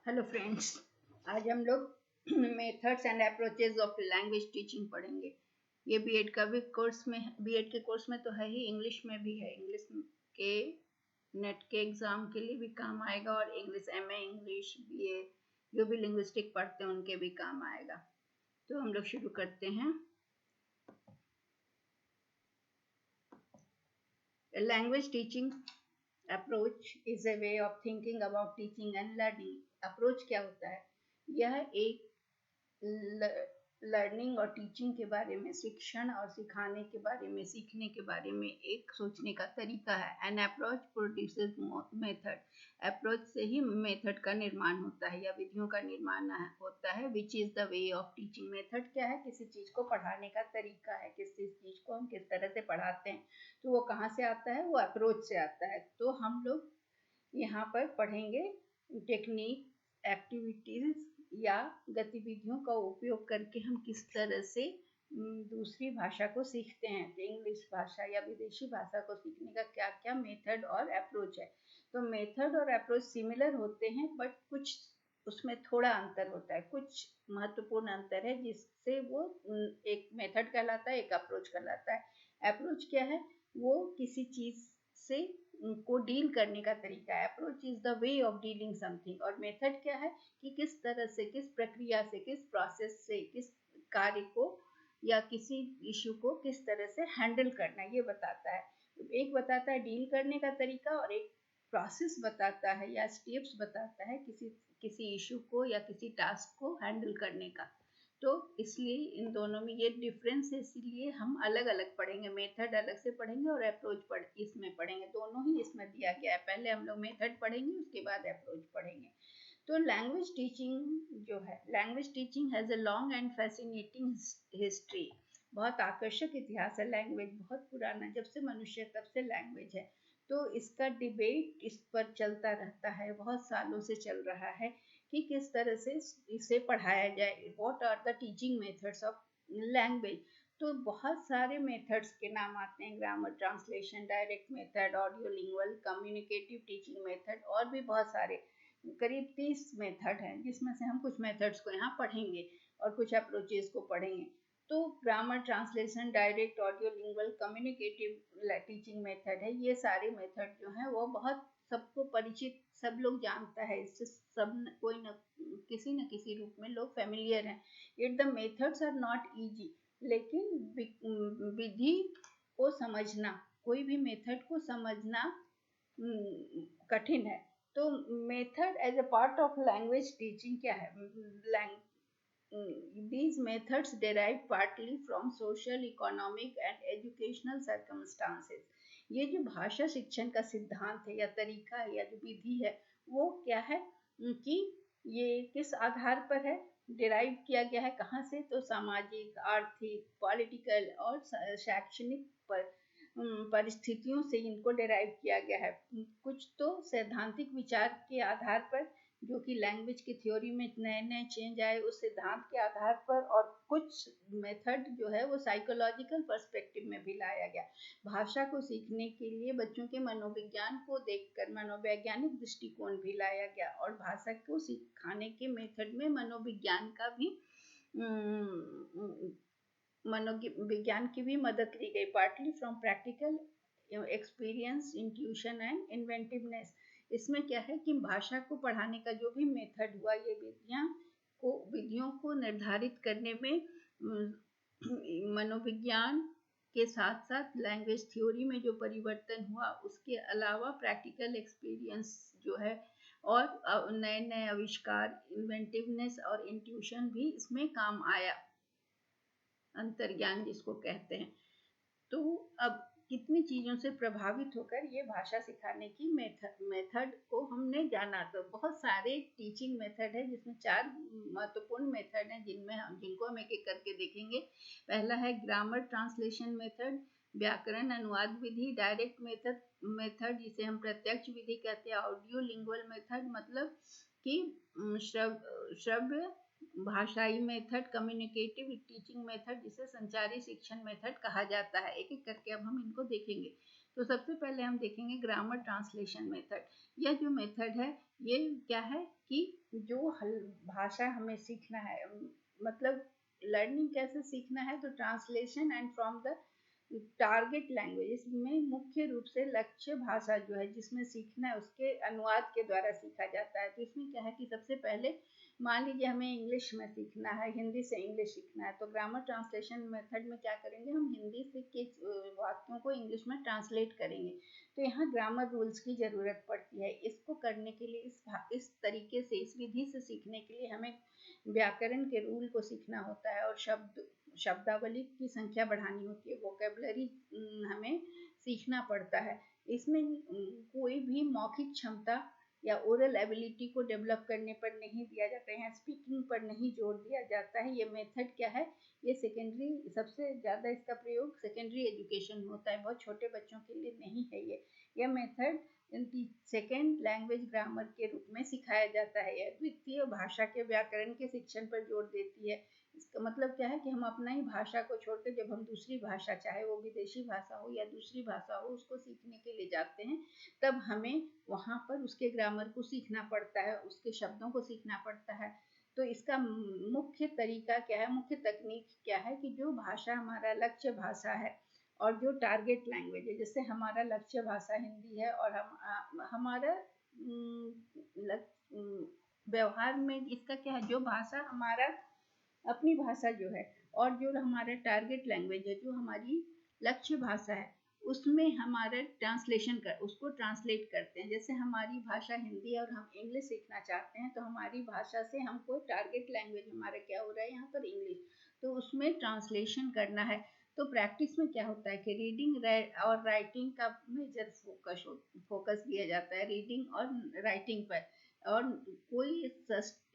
Hello friends. आज हम लोग methods and approaches of language teaching पढ़ेंगे। ये बीएड का भी कोर्स में बीएड के कोर्स में तो है ही, इंग्लिश में भी है। इंग्लिश के नेट के एग्जाम के लिए भी काम आएगा और इंग्लिश एमए इंग्लिश बीए जो भी लिंग्विस्टिक पढ़ते हैं उनके भी काम आएगा। तो हम लोग शुरू करते हैं। Language teaching approach is a way of thinking about teaching and learning. Approach क्या होता है? यह एक लर्निंग और टीचिंग के बारे में, शिक्षण और सिखाने के बारे में, सीखने के बारे में एक सोचने का तरीका है। An approach produces method. Approach से ही मेथड का निर्माण होता है या विधियों का निर्माण होता है। Which is the way of teaching. Method क्या है? किसी चीज को पढ़ाने का तरीका है, किसी चीज को हम किस तरह से पढ़ाते हैं। तो वो कहाँ से आता है? वो अप्रोच से आता है। तो हम लोग यहाँ पर पढ़ेंगे टेक्निक, एक्टिविटीज या गतिविधियों का उपयोग करके हम किस तरह से दूसरी भाषा को सीखते हैं। तो इंग्लिश भाषा या विदेशी भाषा को सीखने का क्या क्या मेथड और अप्रोच है। तो मेथड और अप्रोच सिमिलर होते हैं, बट कुछ उसमें थोड़ा अंतर होता है, कुछ महत्वपूर्ण अंतर है जिससे वो एक मेथड कहलाता है, एक अप्रोच कहलाता है। अप्रोच क्या है? वो किसी चीज से को डील करने का तरीका है। Approach is the way of dealing something. और मेथड क्या है कि किस तरह से, किस प्रक्रिया से, किस प्रोसेस से, किस कार्य को या किसी इश्यू को किस तरह से हैंडल करना, ये बताता है। एक बताता है डील करने का तरीका और एक प्रोसेस बताता है या स्टेप्स बताता है किसी किसी इश्यू को या किसी टास्क को हैंडल करने का। तो इसलिए इन दोनों में ये डिफरेंस है, इसीलिए हम अलग अलग पढ़ेंगे। मेथड अलग से पढ़ेंगे और अप्रोच इसमें पढ़ेंगे। दोनों ही इसमें दिया गया है। पहले हम लोग मेथड पढ़ेंगे, उसके बाद अप्रोच पढ़ेंगे। तो लैंग्वेज टीचिंग जो है, language teaching has a long and fascinating history. बहुत आकर्षक इतिहास है। लैंग्वेज बहुत पुराना, जब से मनुष्य तब से लैंग्वेज है। तो इसका डिबेट इस पर चलता रहता है, बहुत सालों से चल रहा है कि किस तरह से इसे पढ़ाया जाए। What are the teaching methods of language. तो बहुत सारे मेथड्स के नाम आते हैं। Grammar, translation, direct method, audio lingual, communicative teaching method और भी बहुत सारे, करीब 30 मेथड हैं, जिसमें से हम कुछ मेथड्स को यहाँ पढ़ेंगे और कुछ अप्रोचेस को पढ़ेंगे। तो grammar, translation, direct, audio lingual, communicative teaching method है। ये सारे मेथड जो हैं वो बहुत सबको परिचित, सब लोग जानता है इससे, सब कोई न किसी रूप में लोग फेमिलियर हैं। It the methods are not easy. लेकिन विधि को समझना, कोई भी मेथड को समझना कठिन है। तो method as a part of language teaching क्या है? These methods derive partly from social, economic and educational circumstances. ये जो भाषा शिक्षण का सिद्धांत है या तरीका है या जो विधि है, वो क्या है कि ये किस आधार पर है? डिराइव किया गया है कहाँ से? तो सामाजिक, आर्थिक, पॉलिटिकल और शैक्षणिक परिस्थितियों से इनको डिराइव किया गया है। कुछ तो सैद्धांतिक विचार के आधार पर, जो कि लैंग्वेज की थ्योरी में नए नए चेंज आए उस सिद्धांत के आधार पर, और कुछ मेथड जो है वो साइकोलॉजिकल पर्सपेक्टिव में भी लाया गया। भाषा को सीखने के लिए बच्चों के मनोविज्ञान को देखकर मनोवैज्ञानिक दृष्टिकोण भी लाया गया और भाषा को सिखाने के मेथड में मनोविज्ञान का भी मनोविज्ञान की भी मदद ली गई। Partly from practical experience, intuition and inventiveness. इसमें क्या है कि भाषा को पढ़ाने का जो भी मेथड हुआ, ये विधियों को निर्धारित करने में मनोविज्ञान के साथ साथ लैंग्वेज थ्योरी में जो परिवर्तन हुआ, उसके अलावा प्रैक्टिकल एक्सपीरियंस जो है और नए नए आविष्कार, इन्वेंटिवनेस और इंट्यूशन भी इसमें काम आया, अंतर्ज्ञान जिसको कहते हैं। तो अब कितनी चीज़ों से प्रभावित होकर ये भाषा सिखाने की मेथड को हमने जाना। तो बहुत सारे टीचिंग मेथड है, जिसमें 4 महत्वपूर्ण मेथड हैं जिनको हम एक एक करके देखेंगे। पहला है ग्रामर ट्रांसलेशन मेथड, व्याकरण अनुवाद विधि। डायरेक्ट मेथड जिसे हम प्रत्यक्ष विधि कहते हैं। ऑडियो लिंगुअल मेथड, मतलब कि श्रव्य भाषाई मेथड। कम्युनिकेटिव टीचिंग मेथड, जिसे संचारी शिक्षण मेथड कहा जाता है। एक एक करके अब हम इनको देखेंगे। तो सबसे पहले हम देखेंगे ग्रामर ट्रांसलेशन मेथड। यह जो मेथड है ये क्या है कि जो भाषा हमें सीखना है, मतलब लर्निंग कैसे सीखना है, तो translation and from the target language, इसमें मुख्य रूप से लक्ष्य भाषा जो है जिसमें सीखना है उसके अनुवाद के द्वारा सीखा जाता है। तो इसमें क्या है कि सबसे पहले मान लीजिए हमें इंग्लिश में सीखना है, हिंदी से इंग्लिश सीखना है, तो ग्रामर ट्रांसलेशन मेथड में क्या करेंगे, हम हिंदी से के वाक्यों को इंग्लिश में ट्रांसलेट करेंगे। तो यहाँ ग्रामर रूल्स की ज़रूरत पड़ती है। इसको करने के लिए इस तरीके से, इस विधि से सीखने के लिए हमें व्याकरण के रूल को सीखना होता है और शब्दावली की संख्या बढ़ानी होती है, वोकेबलरी हमें सीखना पड़ता है। इसमें कोई भी मौखिक क्षमता या ओरल एबिलिटी को डेवलप करने पर नहीं दिया जाता है, यहाँ स्पीकिंग पर नहीं जोर दिया जाता है। ये मेथड क्या है, ये सेकेंडरी, सबसे ज़्यादा इसका प्रयोग सेकेंडरी एजुकेशन में होता है, बहुत छोटे बच्चों के लिए नहीं है। यह मेथड सेकेंड लैंग्वेज ग्रामर के रूप में सिखाया जाता है। यह द्वितीय भाषा के व्याकरण के शिक्षण पर जोर देती है। इसका मतलब क्या है कि हम अपना ही भाषा को छोड़कर जब हम दूसरी भाषा, चाहे वो विदेशी भाषा हो या दूसरी भाषा हो, उसको सीखने के लिए जाते हैं, तब हमें वहाँ पर उसके ग्रामर को सीखना पड़ता है, उसके शब्दों को सीखना पड़ता है। तो इसका मुख्य तरीका क्या है, मुख्य तकनीक क्या है कि जो भाषा हमारा लक्ष्य भाषा है और जो टारगेट लैंग्वेज है, जैसे हमारा लक्ष्य भाषा हिंदी है और हमारा व्यवहार में इसका क्या है, जो भाषा हमारा अपनी भाषा जो है और जो हमारा टारगेट लैंग्वेज है, जो हमारी लक्ष्य भाषा है, उसमें हमारा उसको ट्रांसलेट करते हैं। जैसे हमारी भाषा हिंदी है और हम इंग्लिश सीखना चाहते हैं, तो हमारी भाषा से हमको टारगेट लैंग्वेज हमारा क्या हो रहा है यहाँ पर, इंग्लिश, तो उसमें ट्रांसलेशन करना है। तो प्रैक्टिस में क्या होता है कि रीडिंग और राइटिंग का मेजर फोकस दिया जाता है, रीडिंग और राइटिंग पर, और कोई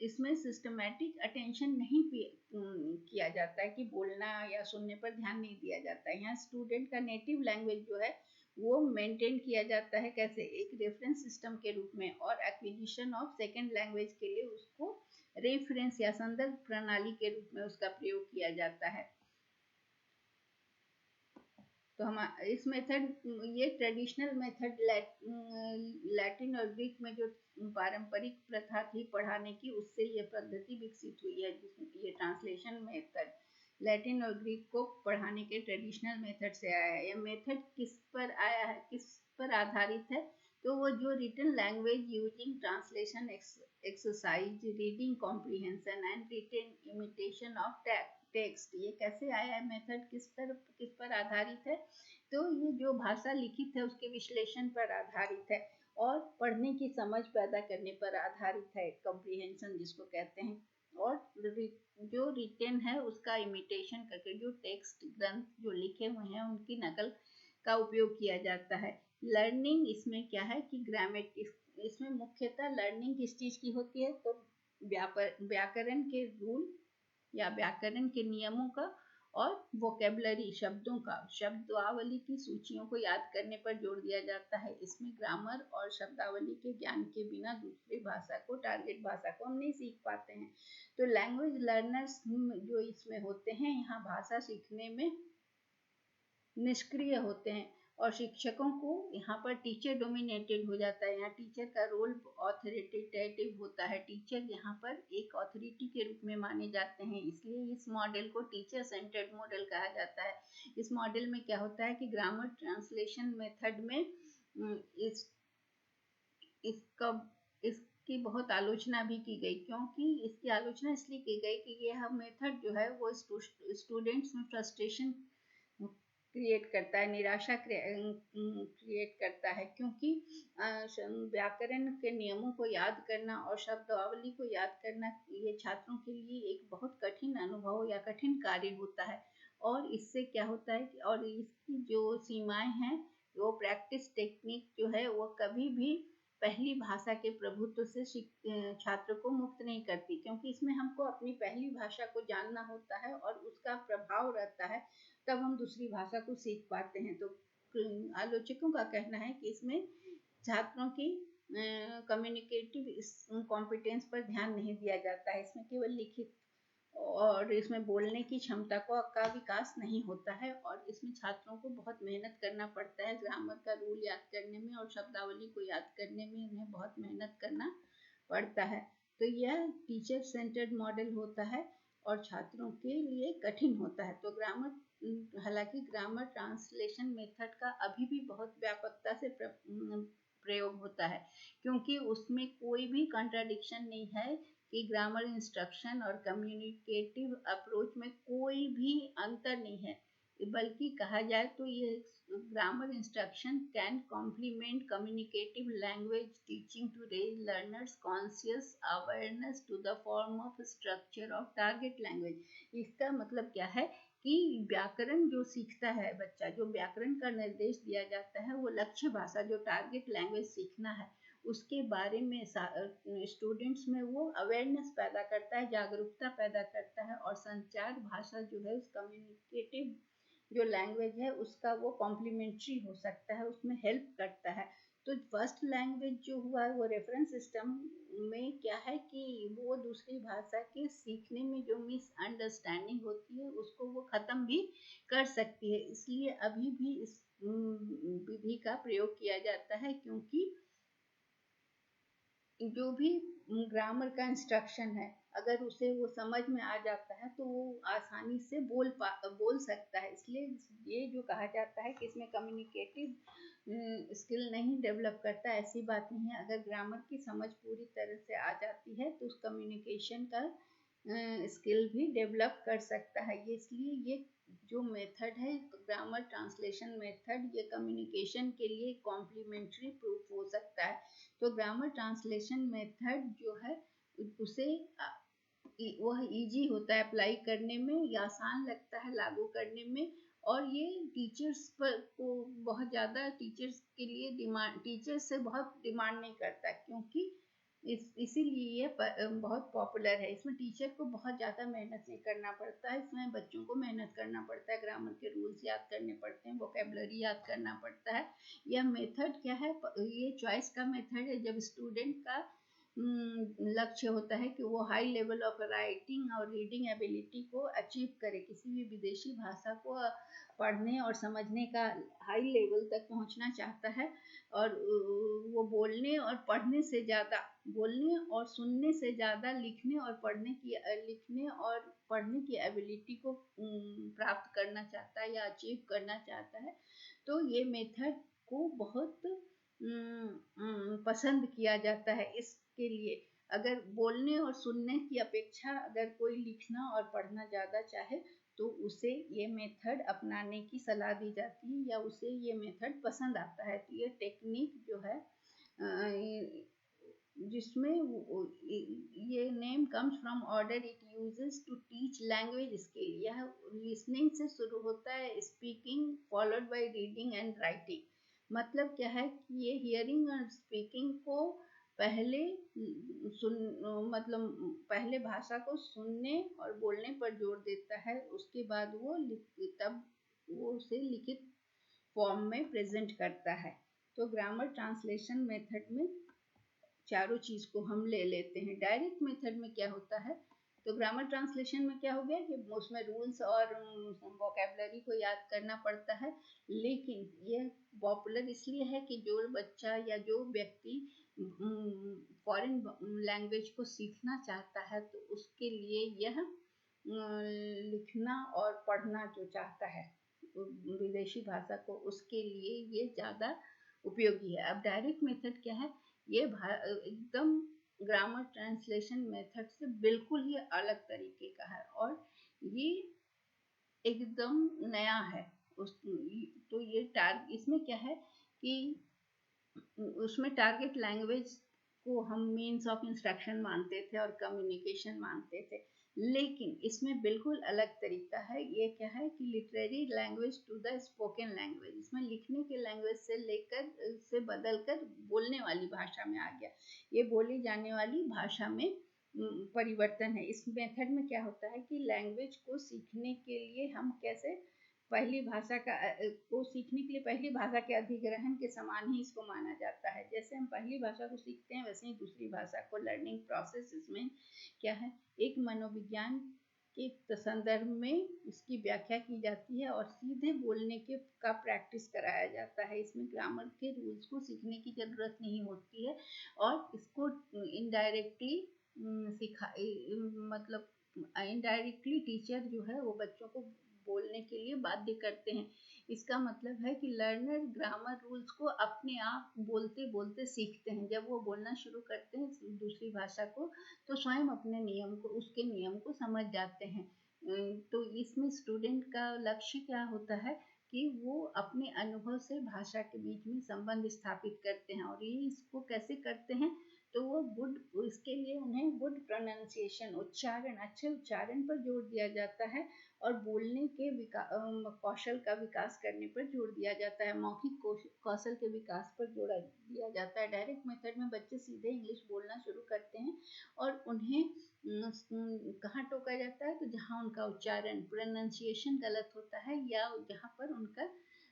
इसमें सिस्टमैटिक अटेंशन नहीं किया जाता है कि बोलना या सुनने पर ध्यान नहीं दिया जाता है। यहाँ स्टूडेंट का नेटिव लैंग्वेज जो है वो मेंटेन किया जाता है, कैसे, एक रेफरेंस सिस्टम के रूप में, और एक्विजिशन ऑफ सेकेंड लैंग्वेज के लिए उसको रेफरेंस या संदर्भ प्रणाली के रूप में उसका प्रयोग किया जाता है। तो हम इस मेथड, ये ट्रेडिशनल मेथड लैटिन और ग्रीक में जो पारंपरिक प्रथा थी पढ़ाने की, उससे ये पद्धति विकसित हुई है। ये ट्रांसलेशन मेथड लैटिन और ग्रीक को पढ़ाने के ट्रेडिशनल मेथड से आया है। यह मेथड किस पर आया है, किस पर आधारित है, तो वो जो written language using translation exercise, reading comprehension and written imitation of text, ये कैसे आया है मेथड, किस पर आधारित है, तो ये जो भाषा लिखित है उसके विश्लेषण पर आधारित है और पढ़ने की समझ पैदा करने पर आधारित है, कॉम्प्रिहेंशन जिसको कहते हैं, और जो रिटेन है उसका इमिटेशन करके, जो टेक्स्ट ग्रंथ जो लिखे हुए हैं उनकी नकल का उपयोग किया जाता है। लर्निंग इसमें क्या है कि ग्रामेटिक, इसमें मुख्यतः लर्निंग किस चीज की होती है, तो व्याकरण के रूल या व्याकरण के नियमों का और वोकेबलरी, शब्दों का, शब्दावली की सूचियों को याद करने पर जोर दिया जाता है। इसमें ग्रामर और शब्दावली के ज्ञान के बिना दूसरी भाषा को, टारगेट भाषा को हम नहीं सीख पाते हैं। तो लैंग्वेज लर्नर्स जो इसमें होते हैं, यहाँ भाषा सीखने में निष्क्रिय होते हैं और शिक्षकों को यहाँ पर टीचर डोमिनेटेड हो जाता है। यहाँ टीचर का रोल ऑथोरिटेटिव होता है, टीचर यहाँ पर एक ऑथोरिटी के रूप में माने जाते हैं, इसलिए इस मॉडल को टीचर सेंटर्ड मॉडल कहा जाता है। इस मॉडल में क्या होता है कि ग्रामर ट्रांसलेशन मेथड में इसकी बहुत आलोचना भी की गई, क्योंकि इसकी आलोचना इसलिए की गई कि यह मेथड जो है वो स्टूडेंट्स में फ्रस्ट्रेशन क्रिएट करता है, निराशा क्रिएट करता है, क्योंकि व्याकरण के नियमों को याद करना और शब्दावली को याद करना ये छात्रों के लिए एक बहुत कठिन अनुभव या कठिन कार्य होता है। और इससे क्या होता है कि, और इसकी जो सीमाएं हैं, वो प्रैक्टिस टेक्निक जो है वो कभी भी पहली भाषा के प्रभुत्व से छात्र को मुक्त नहीं करती, क्योंकि इसमें हमको अपनी पहली भाषा को जानना होता है और उसका प्रभाव रहता है, तब हम दूसरी भाषा को सीख पाते हैं। तो आलोचकों का कहना है कि इसमें छात्रों की कम्युनिकेटिव कॉम्पिटेंस पर ध्यान नहीं दिया जाता है, इसमें केवल लिखित और इसमें बोलने की क्षमता का विकास नहीं होता है, और इसमें छात्रों को बहुत मेहनत करना पड़ता है ग्रामर का रूल याद करने में और शब्दावली को याद करने में इन्हें बहुत मेहनत करना पड़ता है। तो यह टीचर सेंटर्ड मॉडल होता है और छात्रों के लिए कठिन होता है। तो हालांकि ग्रामर ट्रांसलेशन मेथड का अभी भी बहुत व्यापकता से प्रयोग होता है, क्योंकि उसमें कोई भी कंट्राडिक्शन नहीं है कि ग्रामर इंस्ट्रक्शन और कम्युनिकेटिव अप्रोच में कोई भी अंतर नहीं है, बल्कि कहा जाए तो ये grammar instruction can complement communicative language teaching to raise learners conscious awareness to the form of structure of target language. इसका मतलब क्या है कि व्याकरण जो सीखता है बच्चा, जो व्याकरण का निर्देश दिया जाता है, वो लक्ष्य भाषा जो टारगेट लैंग्वेज सीखना है उसके बारे में स्टूडेंट्स में वो अवेयरनेस पैदा करता है, जागरूकता पैदा करता है, और संचार भाषा जो है उस कम्युनिकेटिव जो लैंग्वेज है उसका वो कॉम्प्लीमेंट्री हो सकता है, उसमें हेल्प करता है। तो फर्स्ट लैंग्वेज जो हुआ है वो रेफरेंस सिस्टम में क्या है कि वो दूसरी भाषा के सीखने में जो मिसअंडरस्टैंडिंग होती है उसको वो खत्म भी कर सकती है। इसलिए अभी भी इस विधि का प्रयोग किया जाता है, क्योंकि जो भी ग्रामर का इंस्ट्रक्शन है अगर उसे वो समझ में आ जाता है तो वो आसानी से बोल सकता है। इसलिए ये जो कहा जाता है कि इसमें कम्युनिकेटिव स्किल नहीं डेवलप करता, ऐसी बात नहीं है। अगर ग्रामर की समझ पूरी तरह से आ जाती है तो उस कम्युनिकेशन का स्किल भी डेवलप कर सकता है। ये इसलिए ये जो मेथड है ग्रामर ट्रांसलेशन मेथड, ये कम्युनिकेशन के लिए कॉम्प्लीमेंट्री प्रूफ हो सकता है। तो ग्रामर ट्रांसलेशन मेथड जो है उसे वह इजी होता है अप्लाई करने में, या आसान लगता है लागू करने में, और ये टीचर्स पर को बहुत ज़्यादा टीचर्स से बहुत डिमांड नहीं करता, क्योंकि इसीलिए ये बहुत पॉपुलर है। इसमें टीचर को बहुत ज़्यादा मेहनत नहीं करना पड़ता है, इसमें बच्चों को मेहनत करना पड़ता है, ग्रामर के रूल्स याद करने पड़ते हैं, वोकेबलरी याद करना पड़ता है। यह मेथड क्या है, ये चॉइस का मेथड है जब स्टूडेंट का लक्ष्य होता है कि वो हाई लेवल ऑफ राइटिंग और रीडिंग एबिलिटी को अचीव करे, किसी भी विदेशी भाषा को पढ़ने और समझने का हाई लेवल तक पहुंचना चाहता है, और वो बोलने और सुनने से ज़्यादा लिखने और पढ़ने की एबिलिटी को प्राप्त करना चाहता है या अचीव करना चाहता है। तो ये मेथड को बहुत पसंद किया जाता है। इसके लिए अगर बोलने और सुनने की अपेक्षा अगर कोई लिखना और पढ़ना ज़्यादा चाहे तो उसे ये मेथड अपनाने की सलाह दी जाती है, या उसे ये मेथड पसंद आता है। तो ये टेक्निक जो है जिसमें ये name comes from order it uses to teach language skill. यह लिसनिंग से शुरू होता है, speaking followed by reading and writing. मतलब क्या है कि ये हियरिंग और स्पीकिंग को पहले पहले भाषा को सुनने और बोलने पर जोर देता है, उसके बाद वो उसे लिखित फॉर्म में प्रेजेंट करता है। तो ग्रामर ट्रांसलेशन मेथड में चारों चीज को हम ले लेते हैं। डायरेक्ट मेथड में क्या होता है, तो ग्रामर ट्रांसलेशन में क्या हो गया कि उसमें रूल्स और वोकेबलरी को याद करना पड़ता है, लेकिन यह पॉपुलर इसलिए है कि जो बच्चा या जो व्यक्ति फॉरेन लैंग्वेज को सीखना चाहता है तो उसके लिए यह लिखना और पढ़ना जो चाहता है विदेशी भाषा को, उसके लिए ये ज़्यादा उपयोगी है। अब डायरेक्ट मेथड क्या है, ये एकदम ग्रामर ट्रांसलेशन मेथड से बिल्कुल ही अलग तरीके का है, और ये एकदम नया है। तो इसमें क्या है कि उसमें टारगेट लैंग्वेज को हम मीन्स ऑफ इंस्ट्रक्शन मानते थे और कम्युनिकेशन मानते थे, लेकिन इसमें बिल्कुल अलग तरीका है। ये क्या है कि literary language to the spoken language, इसमें लिखने के लैंग्वेज से बदलकर बोलने वाली भाषा में आ गया। ये बोली जाने वाली भाषा में परिवर्तन है। इस मेथड में क्या होता है कि लैंग्वेज को सीखने के लिए हम कैसे को सीखने के लिए पहली भाषा के अधिग्रहण के समान ही इसको माना जाता है। जैसे हम पहली भाषा को सीखते हैं वैसे ही दूसरी भाषा को लर्निंग प्रोसेस इसमें क्या है, एक मनोविज्ञान के संदर्भ में इसकी व्याख्या की जाती है और सीधे बोलने के का प्रैक्टिस कराया जाता है। इसमें ग्रामर के रूल्स को सीखने की ज़रूरत नहीं होती है और इसको इनडायरेक्टली सिखा मतलब इनडायरेक्टली टीचर जो है वो बच्चों को बोलने के लिए बाध्य करते हैं। इसका मतलब है कि लर्नर ग्रामर रूल्स को अपने आप बोलते बोलते सीखते हैं। जब वो बोलना शुरू करते हैं दूसरी भाषा को तो स्वयं अपने नियम को उसके नियम को समझ जाते हैं। तो इसमें स्टूडेंट का लक्ष्य क्या होता है कि वो अपने अनुभव से भाषा के बीच में संबंध स्थापित करते हैं और ये इसको कैसे करते हैं तो वो गुड इसके लिए उन्हें गुड प्रोनाउंसिएशन उच्चारण अच्छे उच्चारण पर जोर दिया जाता है और बोलने के कौशल का विकास करने पर जोर दिया जाता है। मौखिक कौशल के विकास पर जोर दिया जाता है। डायरेक्ट मेथड में बच्चे सीधे इंग्लिश बोलना शुरू करते हैं और उन्हें कहाँ टोका जाता है तो जहाँ उनका उच्चारण प्रोनाउंसिएशन गलत होता है या जहाँ पर उनका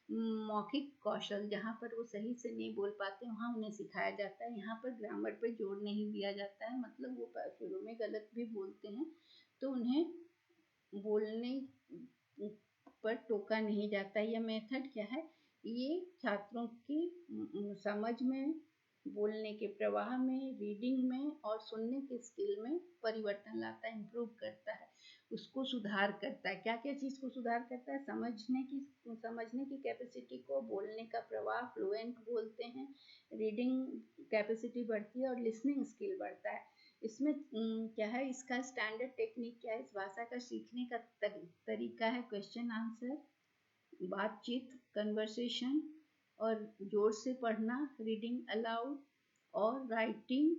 मौखिक कौशल जहाँ पर वो सही से नहीं बोल पाते वहाँ उन्हें सिखाया जाता है। यहाँ पर ग्रामर पर जोर नहीं दिया जाता है, मतलब वो शुरू में गलत भी बोलते हैं तो उन्हें बोलने पर टोका नहीं जाता। यह मेथड क्या है, ये छात्रों की समझ में, बोलने के प्रवाह में, रीडिंग में और सुनने के स्किल में परिवर्तन लाता है, इम्प्रूव करता है, उसको सुधार करता है। क्या क्या चीज़ को सुधार करता है, समझने की कैपेसिटी को, बोलने का प्रवाह फ्लुएंट बोलते हैं, रीडिंग कैपेसिटी बढ़ती है और लिसनिंग स्किल बढ़ता है। इसमें क्या है, इसका स्टैंडर्ड टेक्निक क्या है, इस भाषा का सीखने का तरीका है क्वेश्चन आंसर, बातचीत कन्वर्सेशन और जोर से पढ़ना रीडिंग अलाउड और writing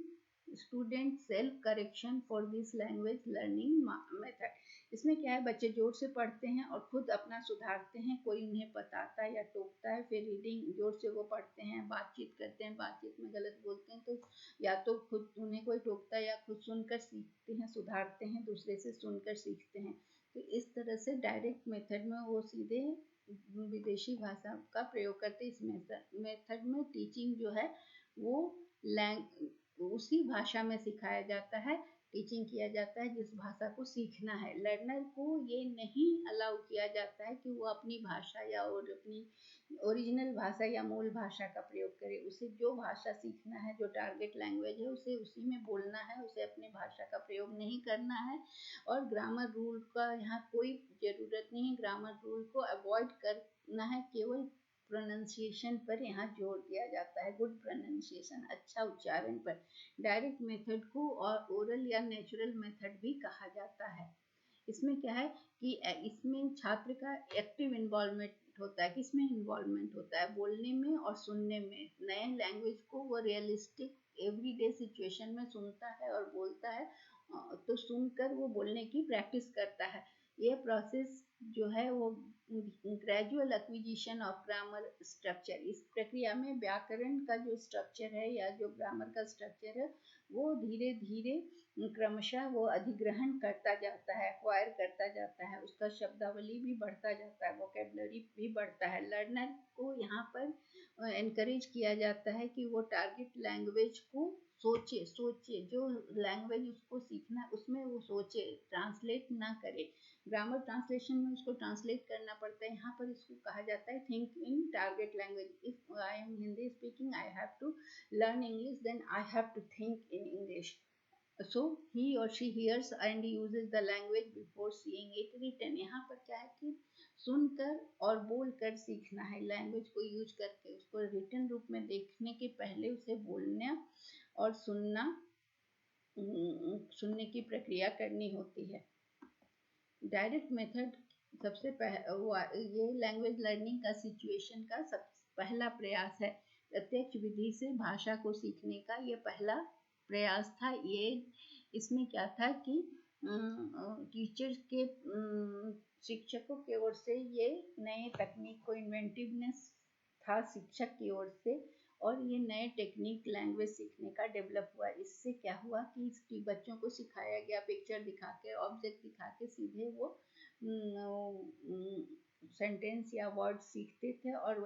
student self correction for this language learning method. इसमें क्या है, बच्चे जोर से पढ़ते हैं और खुद अपना सुधारते हैं, कोई उन्हें बताता है या टोकता है। फिर रीडिंग जोर से वो पढ़ते हैं, बातचीत करते हैं, बातचीत में गलत बोलते हैं तो या तो खुद उन्हें कोई टोकता है या खुद सुनकर सीखते हैं, सुधारते हैं, दूसरे से सुनकर सीखते हैं। तो इस तरह से डायरेक्ट मेथड में वो सीधे विदेशी भाषा का प्रयोग करते। इस मेथड में टीचिंग जो है वो उसी भाषा में सिखाया जाता है, टीचिंग किया जाता है जिस भाषा को सीखना है। लर्नर को ये नहीं अलाउ किया जाता है कि वो अपनी भाषा या और अपनी ओरिजिनल भाषा या मूल भाषा का प्रयोग करे। उसे जो भाषा सीखना है, जो टारगेट लैंग्वेज है, उसे उसी में बोलना है, उसे अपनी भाषा का प्रयोग नहीं करना है। और ग्रामर रूल का यहाँ कोई ज़रूरत नहीं है, ग्रामर रूल को अवॉइड करना है, केवल प्रोनाउंसिएशन पर यहाँ जोर दिया जाता है, गुड प्रोनाउंसिएशन, अच्छा उच्चारण पर। डायरेक्ट मेथड को और ओरल या नेचुरल मेथड भी कहा जाता है। इसमें क्या है कि इसमें छात्र का एक्टिव इन्वॉल्वमेंट होता है। किसमें इन्वॉल्वमेंट होता है, बोलने में और सुनने में। नए लैंग्वेज को वो रियलिस्टिक एवरीडे सिचुएशन में सुनता है और बोलता है, तो सुनकर वो बोलने की प्रैक्टिस करता है। ये प्रोसेस जो है वो gradual acquisition of grammar structure, इस प्रक्रिया में व्याकरण का जो स्ट्रक्चर है या जो ग्रामर का स्ट्रक्चर है वो धीरे धीरे क्रमशः वो अधिग्रहण करता जाता है, एक्वायर करता जाता है, उसका शब्दावली भी बढ़ता जाता है, वोकेबलरी भी बढ़ता है। लर्नर को यहाँ पर एनकरेज किया जाता है कि वो टारगेट लैंग्वेज को सोचे जो लैंग्वेज उसको सीखना है उसमें वो सोचे, ट्रांसलेट ना करे। ग्रामर ट्रांसलेशन में उसको ट्रांसलेट करना पड़ता है। यहाँ पर इसको कहा जाता है think in target language. If I am Hindi speaking, I have to learn English, then I have to think in English. So he or she hears and uses the language before seeing it written. यहाँ पर क्या है कि सुनकर और बोलकर सीखना है, लैंग्वेज को यूज करके उसको रिटन रूप में देखने के पहले उसे बोलना और सुनने की प्रक्रिया करनी होती है। डायरेक्ट मेथड सबसे ये लैंग्वेज लर्निंग का सिचुएशन का पहला प्रयास है। प्रत्यक्ष विधि से भाषा को सीखने का ये पहला प्रयास था। ये इसमें क्या था कि टीचर के शिक्षकों की ओर से ये नए तकनीक को इन्वेंटिवनेस था शिक्षक की ओर से, और ये नए टेक्निक लैंग्वेज सीखने का डेवलप हुआ। इससे क्या हुआ कि इसकी बच्चों को सिखाया गया, पिक्चर दिखा के, ऑब्जेक्ट दिखा के सीधे वो सेंटेंस या वर्ड सीखते थे और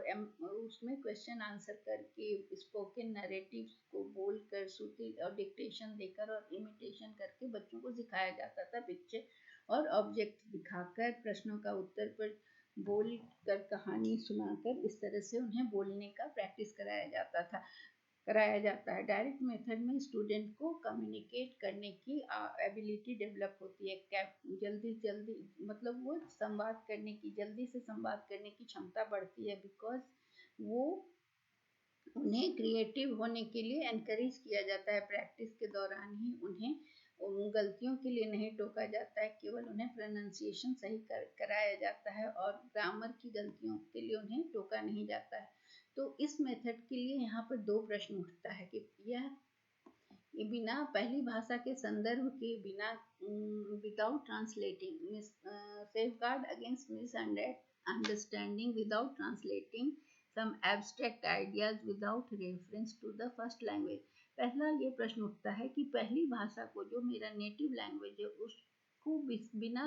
उसमें क्वेश्चन आंसर करके स्पोकन नैरेटिव्स को बोलकर श्रुति और डिक्टेशन देकर और इमिटेशन करके बच्चों को सिखाया जाता था। पिक्चर और ऑब्जेक्ट दिखाकर प्रश्नों का उत्तर पर बोल कर कहानी सुनाकर इस तरह से उन्हें बोलने का प्रैक्टिस कराया जाता है। डायरेक्ट मेथड में स्टूडेंट को कम्युनिकेट करने की एबिलिटी डेवलप होती है। जल्दी मतलब वो जल्दी से संवाद करने की क्षमता बढ़ती है, बिकॉज वो उन्हें क्रिएटिव होने के लिए एनकरेज किया जाता है। प्रैक्टिस के दौरान ही उन्हें उन गलतियों के लिए नहीं टोका जाता है, केवल उन्हें प्रोनाउंसिएशन सही कराया जाता है और ग्रामर की गलतियों के लिए उन्हें टोका नहीं जाता है। तो इस मेथड के लिए यहाँ पर दो प्रश्न उठता है कि ये बिना पहली भाषा के संदर्भ के बिना without translating safeguard against misunderstanding without translating some abstract ideas without reference to the first language। पहला ये प्रश्न उठता है कि पहली भाषा को, जो मेरा नेटिव लैंग्वेज है, उसको बिना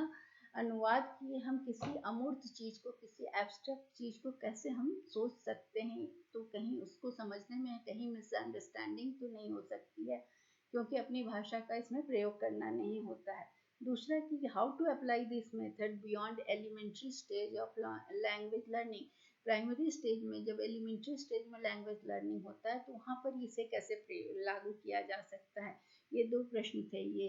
अनुवाद किए हम किसी अमूर्त चीज को, किसी एब्स्ट्रैक्ट चीज को कैसे हम सोच सकते हैं। तो कहीं उसको समझने में कहीं मिसअंडरस्टैंडिंग तो नहीं हो सकती है, क्योंकि अपनी भाषा का इसमें प्रयोग करना नहीं होता है। दूसरा कि how to apply this method beyond elementary stage of language learning. Primary stage में, जब एलिमेंट्री स्टेज में लैंग्वेज लर्निंग होता है, तो वहाँ पर इसे कैसे लागू किया जा सकता है। ये दो प्रश्न थे ये।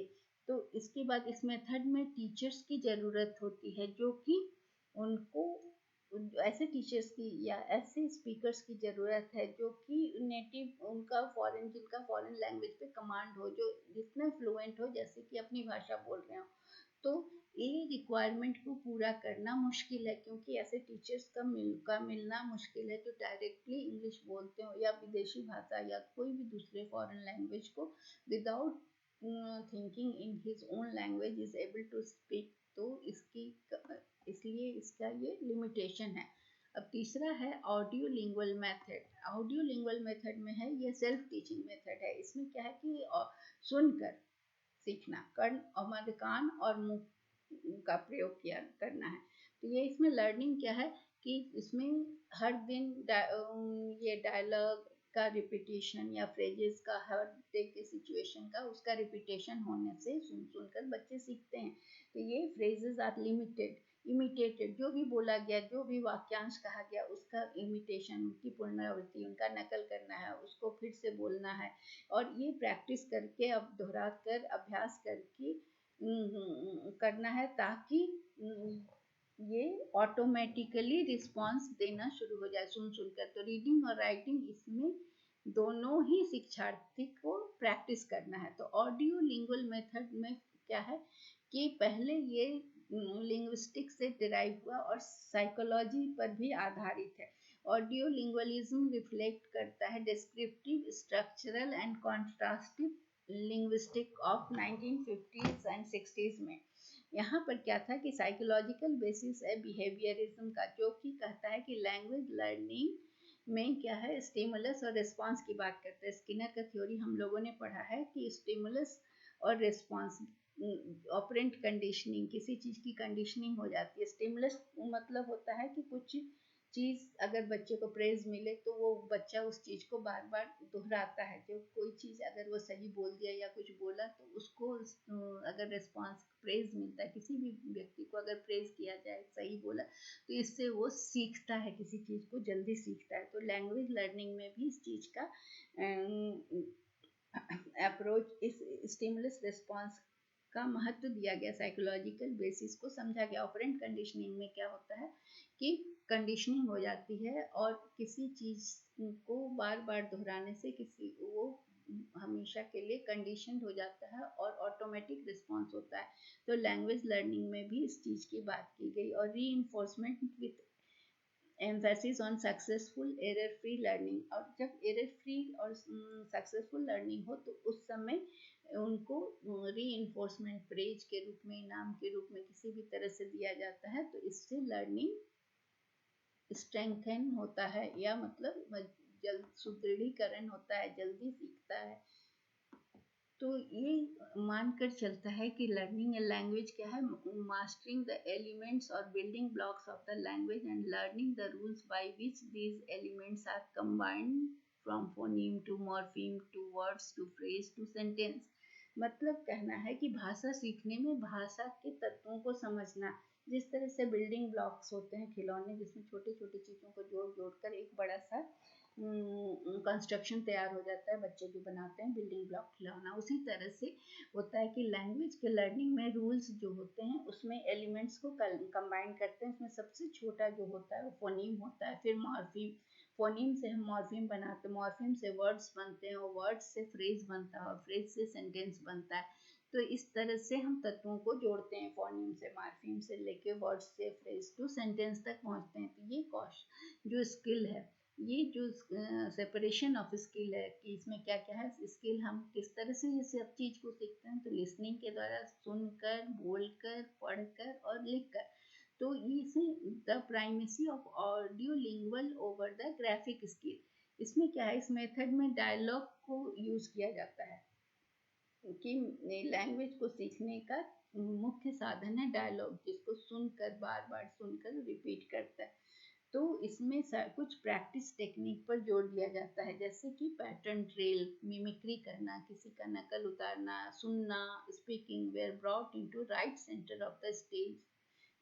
तो इसके बाद इस मेथड में टीचर्स की ज़रूरत होती है, जो कि उनको ऐसे टीचर्स की या ऐसे स्पीकर्स की ज़रूरत है जो कि नेटिव जिनका फॉरेन लैंग्वेज पे कमांड हो, जो जितने फ्लुएंट हो, जैसे कि अपनी भाषा बोल रहे हो। तो ये रिक्वायरमेंट को पूरा करना मुश्किल है, क्योंकि ऐसे टीचर्स का मिलना मुश्किल है जो डायरेक्टली इंग्लिश बोलते हो या विदेशी भाषा या कोई भी दूसरे फॉरेन लैंग्वेज को without thinking in his own language is able to speak. तो इसलिए इसका ये लिमिटेशन है। अब तीसरा है audio lingual method. Audio lingual method में है ये सेल्फ टीचिंग मेथड है। इसमें क्या है कि सुनकर सीखना, हमारे कान और मुंह का प्रयोग करना है। तो ये इसमें लर्निंग क्या है कि इसमें हर दिन ये डायलॉग का रिपीटेशन या फ्रेजेस का, हर डे के सिचुएशन का उसका रिपीटेशन होने से सुनकर बच्चे सीखते हैं। तो ये फ्रेजेस आर इमिटेटेड, जो भी बोला गया, जो भी वाक्यांश कहा गया, उसका इमिटेशन, उनकी पुनरावृत्ति, उनका नकल करना है, उसको फिर से बोलना है। और ये प्रैक्टिस करके, अब दोहरा कर, अभ्यास करके करना है, ताकि ये ऑटोमेटिकली रिस्पॉन्स देना शुरू हो जाए सुनकर। तो रीडिंग और राइटिंग, इसमें दोनों ही शिक्षार्थी को प्रैक्टिस करना है। तो ऑडियो लिंगुअल मेथड में क्या है कि पहले ये लिंग्विस्टिक से डिराइव हुआ और साइकोलॉजी पर भी आधारित है। ऑडियो लिंगुअलिज्म रिफ्लेक्ट करता है descriptive, structural and contrastive linguistic of 1950s and 60s में। यहाँ पर क्या था कि साइकोलॉजिकल बेसिस है बिहेवियरिज्म का, जो कि कहता है कि लैंग्वेज लर्निंग में क्या है, स्टिमुलस और रिस्पॉन्स की बात करते हैं। स्किनर का थ्योरी हम लोगों ने पढ़ा है कि स्टिमुलस और रिस्पॉन्स, ऑपरेंट कंडीशनिंग, किसी चीज़ की कंडीशनिंग हो जाती है। स्टिमुलस मतलब होता है कि कुछ चीज़ अगर बच्चे को प्रेज मिले तो वो बच्चा उस चीज़ को बार बार दोहराता है। जो कोई चीज़ अगर वो सही बोल दिया या कुछ बोला, तो उसको अगर रिस्पॉन्स प्रेज मिलता है, किसी भी व्यक्ति को अगर प्रेज किया जाए, सही बोला, तो इससे वो सीखता है, किसी चीज़ को जल्दी सीखता है। तो लैंग्वेज लर्निंग में भी इस चीज़ का अप्रोच, इस स्टिमुलस रिस्पॉन्स का महत्व दिया गया, साइकोलॉजिकल बेसिस को समझा गया। ऑपरेंट कंडीशनिंग में क्या होता है कि कंडीशनिंग हो जाती है और किसी चीज़ को बार बार दोहराने से वो हमेशा के लिए कंडीशनड हो जाता है और ऑटोमेटिक रिस्पॉन्स होता है। तो लैंग्वेज लर्निंग में भी इस चीज़ की बात की गई। और reinforcement with emphasis on successful error free learning. और जब एरर फ्री और सक्सेसफुल लर्निंग हो, तो उस समय उनको रीइंफोर्समेंट प्रेज के रूप में, इनाम के रूप में किसी भी तरह से दिया जाता है। तो इससे लर्निंग स्ट्रेंथन होता है, या मतलब जल्द सुदृढ़ीकरण होता है, जल्दी सीखता है। तो ये मानकर चलता है कि लर्निंग ए लैंग्वेज क्या है, मास्टरिंग द एलिमेंट्स और building blocks of the language and learning the rules by which these elements are combined from phoneme to morpheme to words to phrase to sentence. मतलब कहना है कि भाषा सीखने में भाषा के तत्वों को समझना, जिस तरह से बिल्डिंग ब्लॉक्स होते हैं खिलौने, जिसमें छोटी छोटी चीज़ों को जोड़ जोड़ कर एक बड़ा सा कंस्ट्रक्शन तैयार हो जाता है, बच्चे जो बनाते हैं बिल्डिंग ब्लॉक खिलौना, उसी तरह से होता है कि लैंग्वेज के लर्निंग में रूल्स जो होते हैं उसमें एलिमेंट्स को कंबाइन करते हैं। उसमें सबसे छोटा जो होता है वो फोनीम होता है, फिर मॉर्फीम, फोनीम से हम मॉर्फीम बनाते हैं, मॉर्फीम से वर्ड्स बनते हैं और वर्ड्स से फ्रेज बनता है और फ्रेज से सेंटेंस बनता है। तो इस तरह से हम तत्वों को जोड़ते हैं, फोनीम से मॉर्फीम से लेके वर्ड्स से फ्रेज टू सेंटेंस तक पहुंचते हैं। तो ये जो स्किल है, ये जो सेपरेशन ऑफ स्किल है कि इसमें क्या क्या है स्किल, हम किस तरह से ये सब चीज़ को सीखते हैं, तो लिसनिंग के द्वारा, सुनकर, बोलकर, पढ़कर और लिखकर। तो इसे the primacy of audio lingual over the graphic skill. इसमें क्या है, इस मेथड में डायलॉग को यूज किया जाता है कि लैंग्वेज को सीखने का मुख्य साधन है डायलॉग, जिसको सुनकर, बार बार सुनकर रिपीट करता है। तो इसमें कुछ प्रैक्टिस टेक्निक पर जोर दिया जाता है, जैसे कि पैटर्न ड्रिल, मिमिक्री करना, किसी का नकल उतारना, सुनना, speaking were brought into right center of the stage.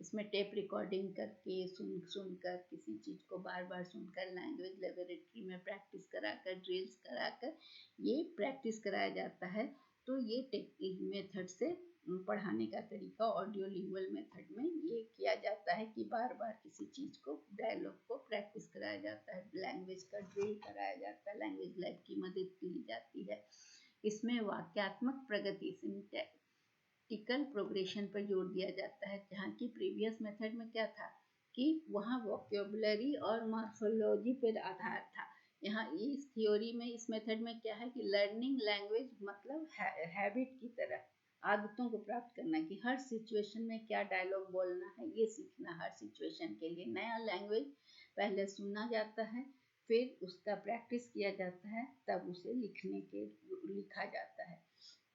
इसमें टेप रिकॉर्डिंग करके सुनकर किसी चीज़ को बार बार सुनकर लैंग्वेज लेबोरेटरी में प्रैक्टिस कराकर, ड्रिल्स कराकर ये प्रैक्टिस कराया जाता है। तो ये टेक्निक मेथड से पढ़ाने का तरीका ऑडियो लिंगुअल मेथड में ये किया जाता है कि बार बार किसी चीज़ को, डायलॉग को प्रैक्टिस कराया जाता है, लैंग्वेज का ड्रिल कराया जाता है, लैंग्वेज लैब की मदद ली जाती है। इसमें वाक्यात्मक प्रगति, टिकल प्रोग्रेशन पर जोर दिया जाता है, जहाँ की प्रीवियस मेथड में क्या था कि वहाँ वोकेबुलरी और मॉर्फोलॉजी पर आधार था। यहाँ इस थ्योरी में, इस मेथड में क्या है कि लर्निंग लैंग्वेज मतलब हैबिट की तरह, आदतों को प्राप्त करना कि हर सिचुएशन में क्या डायलॉग बोलना है, ये सीखना। हर सिचुएशन के लिए नया लैंग्वेज पहले सुना जाता है, फिर उसका प्रैक्टिस किया जाता है, तब उसे लिखा जाता है।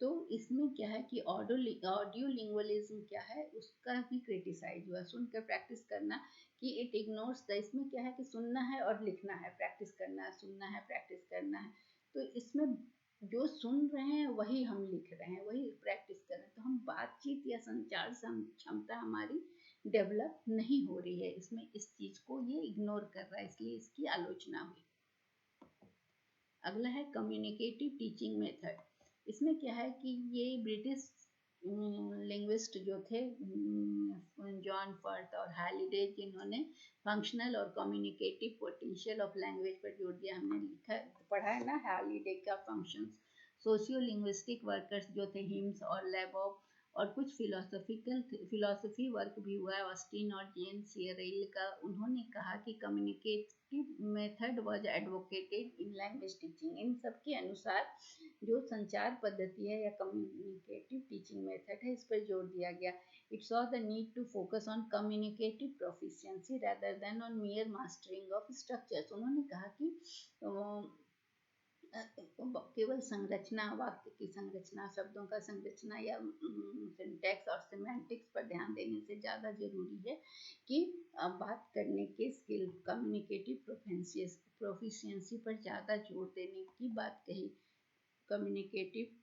तो इसमें क्या है कि ऑडियो लिंगुअलिज्म क्या है उसका भी क्रिटिसाइज हुआ, सुनकर प्रैक्टिस करना कि इट इग्नोर्स द, इसमें क्या है कि सुनना है और लिखना है, प्रैक्टिस करना है, सुनना है, प्रैक्टिस करना है। तो इसमें जो सुन रहे हैं वही हम लिख रहे हैं, वही प्रैक्टिस कर रहे हैं, तो हम बातचीत या संचार क्षमता हमारी डेवलप नहीं हो रही है। इसमें इस चीज को ये इग्नोर कर रहा है, इसलिए इसकी आलोचना हुई। अगला है कम्युनिकेटिव टीचिंग मेथड। इसमें क्या है कि ये ब्रिटिश लिंग्विस्ट जो थे जॉन फर्थ और हालीडे, जिन्होंने फंक्शनल और कम्युनिकेटिव पोटेंशियल ऑफ लैंग्वेज पर जोर दिया, हमने लिखा पढ़ा है ना हालीडे का फंक्शंस। सोशियो लिंग्विस्टिक वर्कर्स जो थे हिम्स और लेबॉब, और कुछ फिलोसफी वर्क भी हुआ है ऑस्टिन और जेन सियरेल का। उन्होंने कहा कि communicative method was advocated in language teaching. इन सब के अनुसार जो संचार पद्धति है या कम्युनिकेटिव टीचिंग मेथड है, इस पर जोर दिया गया। It saw the need to focus on communicative proficiency rather than on mere mastering of structures. उन्होंने कहा कि केवल संरचना, वाक्य की संरचना, शब्दों का संरचना या सिंटैक्स और सिमेंटिक्स पर ध्यान देने से ज़्यादा जरूरी है कि बात करने के स्किल, कम्युनिकेटिव प्रोफिशिएंसी पर ज़्यादा जोर देने की बात कही। कम्युनिकेटिव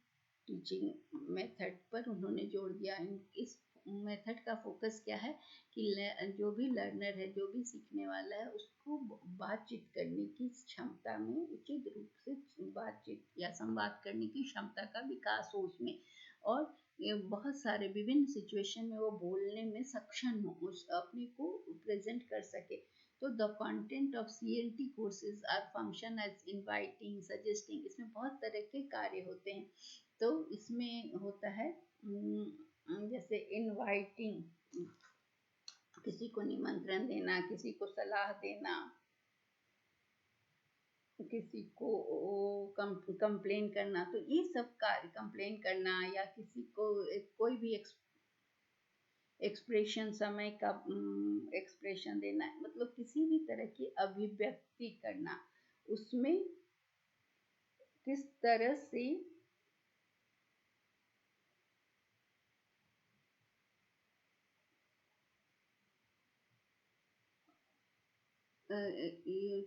टीचिंग मेथड पर उन्होंने जोर दिया। इस मेथड का फोकस क्या है कि जो भी लर्नर है, जो भी सीखने वाला है, उसको बातचीत करने की क्षमता में, उचित रूप से बातचीत या संवाद करने की क्षमता का विकास हो उसमें, और बहुत सारे विभिन्न सिचुएशन में वो बोलने में सक्षम हो, उस अपने को प्रेजेंट कर सके। तो the content of CLT courses are function as inviting, suggesting. इसमें बहुत तरह के कार्य होते हैं। तो इसमें होता है जैसे इनवाइटिंग, किसी को निमंत्रण देना, किसी को सलाह देना, किसी को कंप्लेन करना। तो ये सब कार्य, कंप्लेन करना या किसी को कोई भी एक्सप्रेशन, समय का एक्सप्रेशन देना, मतलब किसी भी तरह की अभिव्यक्ति करना, उसमें किस तरह से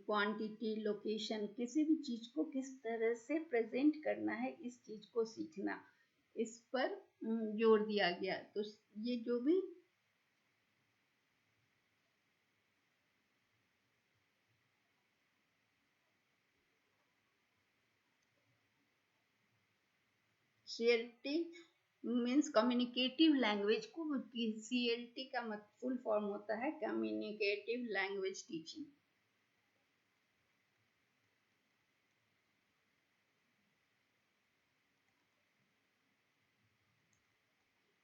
क्वांटिटी, लोकेशन, किसी भी चीज को किस तरह से प्रेजेंट करना है, इस चीज को सीखना, इस पर जोर दिया गया। तो ये जो भी CLT मीन्स कम्युनिकेटिव लैंग्वेज को, CLT का फुल फॉर्म होता है कम्युनिकेटिव लैंग्वेज टीचिंग।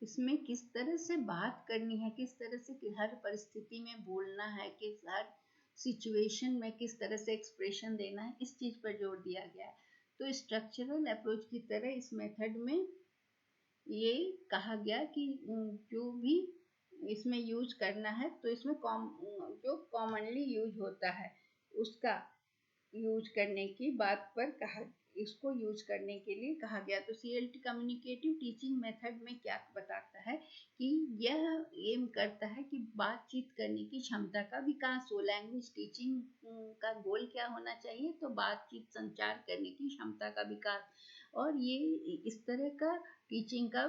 इसमें किस तरह से बात करनी है, किस तरह से हर परिस्थिति में बोलना है, किस हर सिचुएशन में किस तरह से एक्सप्रेशन देना है, इस चीज पर जोर दिया गया है। तो स्ट्रक्चरल अप्रोच की तरह इस मेथड में ये कहा गया कि जो भी इसमें यूज करना है, तो इसमें जो कॉमनली यूज होता है उसका यूज करने की बात पर कहा, इसको यूज करने के लिए कहा गया। तो CLT कम्युनिकेटिव टीचिंग मेथड में क्या बताता है कि यह एम करता है कि बातचीत करने की क्षमता का विकास हो। लैंग्वेज टीचिंग का गोल क्या होना चाहिए, तो बातचीत, संचार करने की क्षमता का विकास। और ये इस तरह का टीचिंग का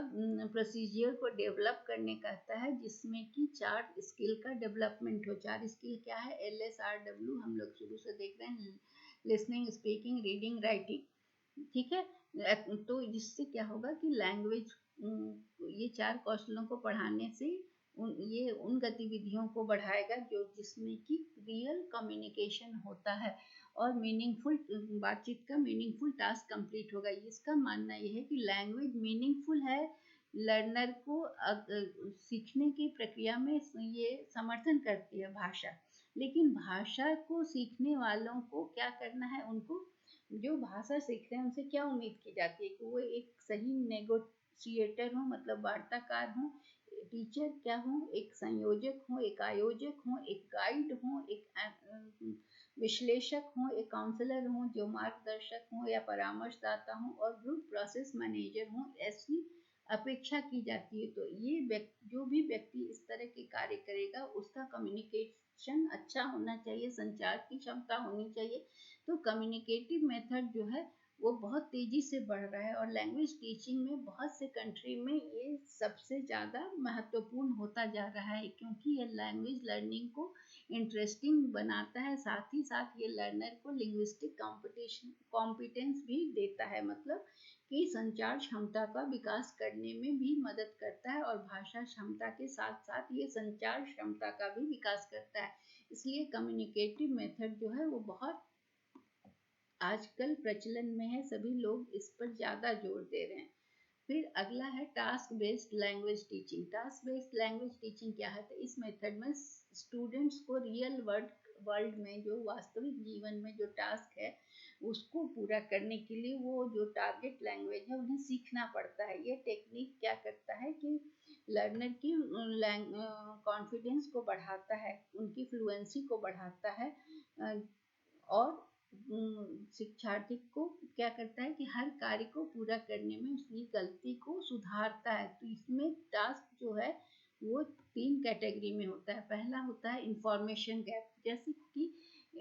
प्रोसीजर को डेवलप करने कहता है, जिसमें कि 4 स्किल का डेवलपमेंट हो। 4 स्किल क्या है, LSRW हम लोग शुरू से देख रहे हैं, लिसनिंग, स्पीकिंग, रीडिंग, राइटिंग, ठीक है। तो जिससे क्या होगा कि लैंग्वेज, ये 4 कौशलों को पढ़ाने से ये उन गतिविधियों को बढ़ाएगा जो जिसमें कि रियल कम्युनिकेशन होता है और मीनिंगफुल बातचीत का मीनिंगफुल टास्क कंप्लीट होगा। इसका मानना यह है कि लैंग्वेज मीनिंगफुल है, लर्नर को सीखने की प्रक्रिया में ये समर्थन करती है भाषा। लेकिन भाषा को सीखने वालों को क्या करना है, उनको जो भाषा सीख रहे हैं उनसे क्या उम्मीद की जाती है कि वो एक सही नेगोशिएटर हो, मतलब वार्ताकार हो, टीचर क्या हो, एक संयोजक हो, एक आयोजक हो, एक गाइड हो, एक विश्लेषक हो, एक काउंसलर हो, जो मार्गदर्शक हो या परामर्शदाता हो, और ग्रुप प्रोसेस मैनेजर हो, ऐसी अपेक्षा की जाती है। तो ये जो भी व्यक्ति इस तरह के कार्य करेगा उसका कम्युनिकेशन अच्छा होना चाहिए, संचार की क्षमता होनी चाहिए। तो कम्युनिकेटिव मेथड जो है वो बहुत तेजी से बढ़ रहा है और लैंग्वेज टीचिंग में बहुत से कंट्री में ये सबसे ज़्यादा महत्वपूर्ण होता जा रहा है, क्योंकि ये लैंग्वेज लर्निंग को इंटरेस्टिंग बनाता है, साथ ही साथ ये लर्नर को लिंग्विस्टिक कॉम्पिटेंस भी देता है, मतलब कि संचार क्षमता का विकास करने में भी मदद करता है और भाषा क्षमता के साथ साथ ये संचार क्षमता का भी विकास करता है। इसलिए कम्युनिकेटिव मेथड जो है वो बहुत आजकल प्रचलन में है, सभी लोग इस पर ज़्यादा जोर दे रहे हैं। फिर अगला है task based language teaching. Task based language teaching क्या है, तो इस मेथड में स्टूडेंट्स को रियल वर्ल्ड में, जो वास्तविक जीवन में जो टास्क है उसको पूरा करने के लिए वो जो टारगेट लैंग्वेज है उन्हें सीखना पड़ता है। ये टेक्निक क्या करता है कि लर्नर की कॉन्फिडेंस को बढ़ाता है, उनकी फ्लुएंसी को बढ़ाता है, और शिक्षार्थी को क्या करता है कि हर कार्य को पूरा करने में उसकी गलती को सुधारता है। तो इसमें टास्क जो है वो 3 कैटेगरी में होता है। पहला होता है इंफॉर्मेशन गैप, जैसे कि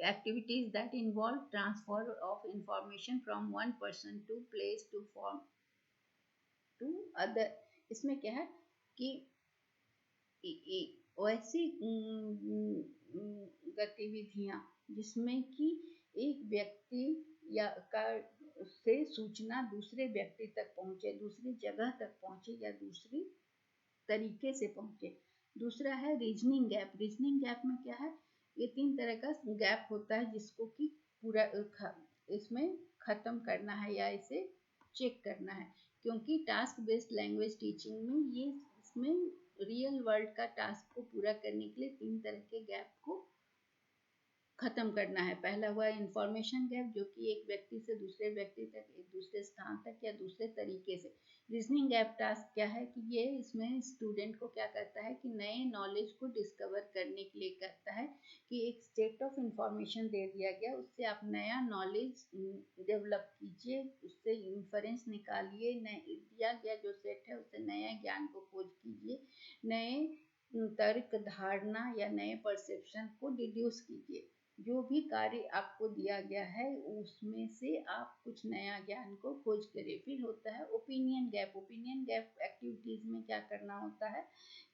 activities that involve transfer of information from one person to place to form to other. इसमें क्या है कि वैसी गतिविधियां जिसमें कि एक व्यक्ति या का से सूचना दूसरे व्यक्ति तक पहुंचे, दूसरी जगह तक पहुंचे या दूसरी तरीके से पहुंचे। दूसरा है रीजनिंग गैप। रीजनिंग गैप में क्या है, ये 3 तरह का गैप होता है जिसको कि पूरा इसमें खत्म करना है या इसे चेक करना है, क्योंकि टास्क बेस्ड लैंग्वेज टीचिंग में ये इसमें रियल वर्ल्ड का टास्क को पूरा करने के लिए 3 तरह के गैप को खत्म करना है। पहला हुआ इंफॉर्मेशन गैप, जो कि एक व्यक्ति से दूसरे व्यक्ति तक, एक दूसरे स्थान तक या दूसरे तरीके से। रीजनिंग गैप टास्क क्या है कि ये इसमें स्टूडेंट को क्या करता है कि नए नॉलेज को डिस्कवर करने के लिए करता है, कि एक सेट ऑफ इंफॉर्मेशन दे दिया गया, उससे आप नया नॉलेज डेवलप कीजिए, उससे इंफरेंस निकालिए, दिया गया जो सेट है उससे नया ज्ञान को खोज कीजिए, नए तर्क, धारणा या नए परसेप्शन को डिड्यूस कीजिए। जो भी कार्य आपको दिया गया है उसमें से आप कुछ नया ज्ञान को खोज करें। फिर होता है opinion gap. Opinion gap activities में क्या करना होता है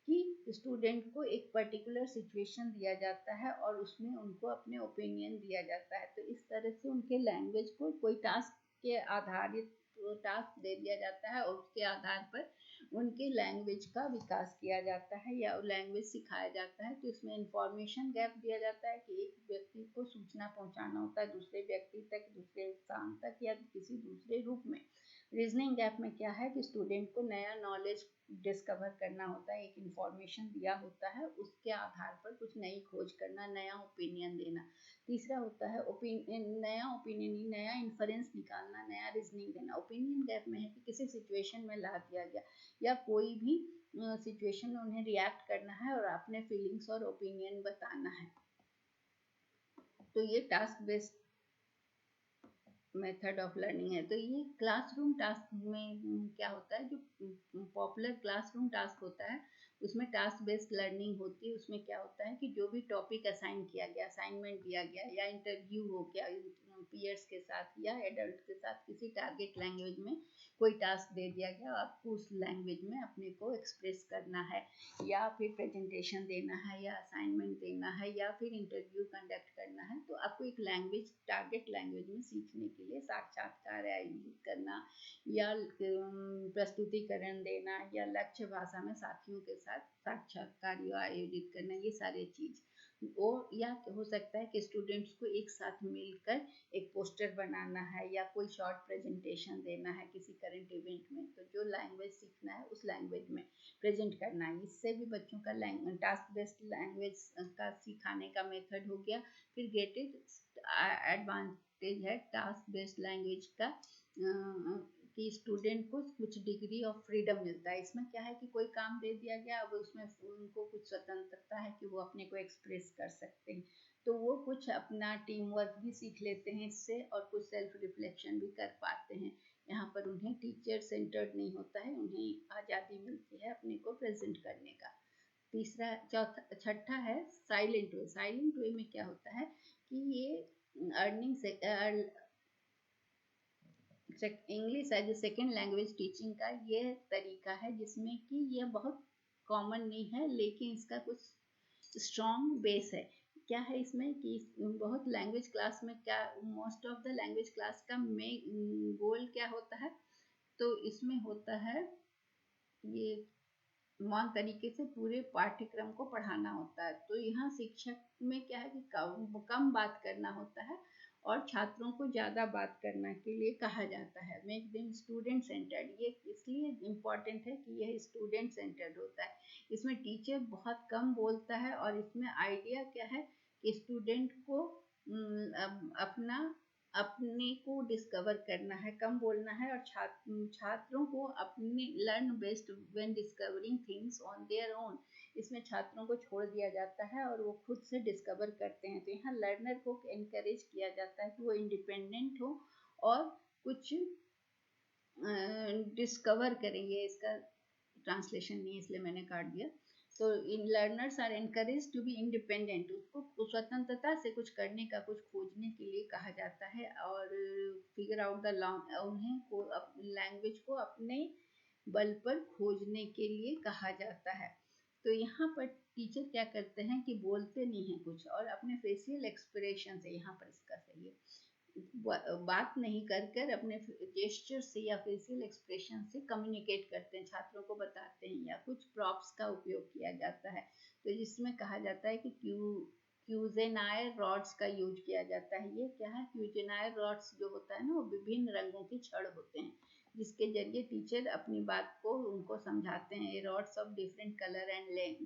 कि स्टूडेंट को एक पर्टिकुलर सिचुएशन दिया जाता है और उसमें उनको अपने ओपिनियन दिया जाता है। तो इस तरह से उनके लैंग्वेज को कोई टास्क के आधारित टास्क दे दिया जाता है और उसके आधार पर उनके लैंग्वेज का विकास किया जाता है या लैंग्वेज सिखाया जाता है। तो इसमें इंफॉर्मेशन गैप दिया जाता है कि एक व्यक्ति को सूचना पहुंचाना होता है दूसरे व्यक्ति तक, दूसरे स्थान तक या किसी दूसरे रूप में। रीजनिंग गैप में क्या है कि स्टूडेंट को नया नॉलेज डिस्कवर करना होता है, एक इंफॉर्मेशन दिया होता है उसके आधार पर कुछ नई खोज करना, नया ओपिनियन देना। तीसरा होता है नया ओपिनियन, नया इन्फरेंस निकालना, नया रीजनिंग देना। ओपिनियन गैप में है कि किसी सिचुएशन में ला दिया गया या कोई भी सिचुएशन में उन्हें रिएक्ट करना है और अपने फीलिंग्स और ओपिनियन बताना है। तो ये task based method of learning है। तो ये क्लासरूम टास्क में क्या होता है, जो पॉपुलर क्लासरूम टास्क होता है उसमें टास्क बेस्ड लर्निंग होती है। उसमें क्या होता है कि जो भी टॉपिक असाइन किया गया, असाइनमेंट दिया गया या इंटरव्यू हो गया पीयर्स के साथ या एडल्ट के साथ, किसी टारगेट लैंग्वेज में कोई टास्क दे दिया गया, आपको उस लैंग्वेज में अपने को एक्सप्रेस करना है या फिर प्रेजेंटेशन देना है या असाइनमेंट देना है या फिर इंटरव्यू कंडक्ट करना है। तो आपको एक लैंग्वेज, टारगेट लैंग्वेज में सीखने के लिए साक्षात्कार आयोजित करना या प्रस्तुतिकरण देना या लक्ष्य भाषा में साथियों के साथ साक्षात्कार आयोजित करना, ये सारे चीज वो। या हो सकता है कि स्टूडेंट्स को एक साथ मिलकर एक पोस्टर बनाना है या कोई शॉर्ट प्रेजेंटेशन देना है किसी करंट इवेंट में। तो जो लैंग्वेज सीखना है उस लैंग्वेज में प्रेजेंट करना है। इससे भी बच्चों का टास्क बेस्ड लैंग्वेज का सिखाने का मेथड हो गया। फिर गेटेड एडवांटेज है टास्क बेस्ड लैंग्वेज का कि स्टूडेंट को कुछ डिग्री ऑफ फ्रीडम मिलता है। इसमें क्या है कि कोई काम दे दिया गया, अब उसमें उनको कुछ स्वतंत्रता है कि वो अपने को एक्सप्रेस कर सकते हैं। तो वो कुछ अपना टीम वर्क भी सीख लेते हैं इससे और कुछ सेल्फ रिफ्लेक्शन भी कर पाते हैं। यहाँ पर उन्हें टीचर सेंटर्ड नहीं होता है, उन्हें आज़ादी मिलती है अपने को प्रेजेंट करने का। तीसरा, चौथा, छठा है साइलेंट वे। साइलेंट वे में क्या होता है कि ये अर्निंग से English as a second language teaching का ये तरीका है जिसमें कि ये बहुत कॉमन नहीं है लेकिन इसका कुछ स्ट्रॉन्ग बेस है। क्या है इसमें कि बहुत लैंग्वेज क्लास में क्या, most of the language class का मेन गोल क्या होता है, तो इसमें होता है ये समान तरीके से पूरे पाठ्यक्रम को पढ़ाना होता है। तो यहाँ शिक्षक में क्या है कि कम बात करना होता है और छात्रों को ज़्यादा बात करने के लिए कहा जाता है। Make them student centred. ये इसलिए इम्पॉर्टेंट है कि यह स्टूडेंट सेंटर्ड होता है। इसमें टीचर बहुत कम बोलता है और इसमें आइडिया क्या है कि स्टूडेंट को अपना अपने को डिस्कवर करना है, कम बोलना है और छात्रों को अपने learn best when discovering things on their own. इसमें छात्रों को छोड़ दिया जाता है और वो खुद से डिस्कवर करते हैं। तो यहाँ लर्नर को एनकरेज किया जाता है कि वो इंडिपेंडेंट हो और कुछ डिस्कवर करेंगे। इसका ट्रांसलेशन नहीं है इसलिए मैंने काट दिया। तो इन learners are encourage to be independent. उसको स्वतंत्रता से कुछ करने का, कुछ खोजने के लिए कहा जाता है और फिगर आउट द उन्हें को लैंग्वेज को अपने बल पर खोजने के लिए कहा जाता है। तो यहाँ पर टीचर क्या करते हैं कि बोलते नहीं हैं कुछ और अपने फेशियल एक्सप्रेशन से, यहाँ पर इसका सही है, बात नहीं कर कर अपने जेस्चर से या फेशियल एक्सप्रेशन से कम्युनिकेट करते हैं, छात्रों को बताते हैं। या कुछ प्रॉप्स का उपयोग किया जाता है तो जिसमें कहा जाता है कि क्यूजेनायर रॉड्स का यूज किया जाता है। ये क्या है, क्यूजेनायर रॉड्स जो होता है ना वो विभिन्न रंगों के छड़ होते हैं जिसके जरिए टीचर अपनी बात को उनको समझाते हैं। Rods of different colour and length.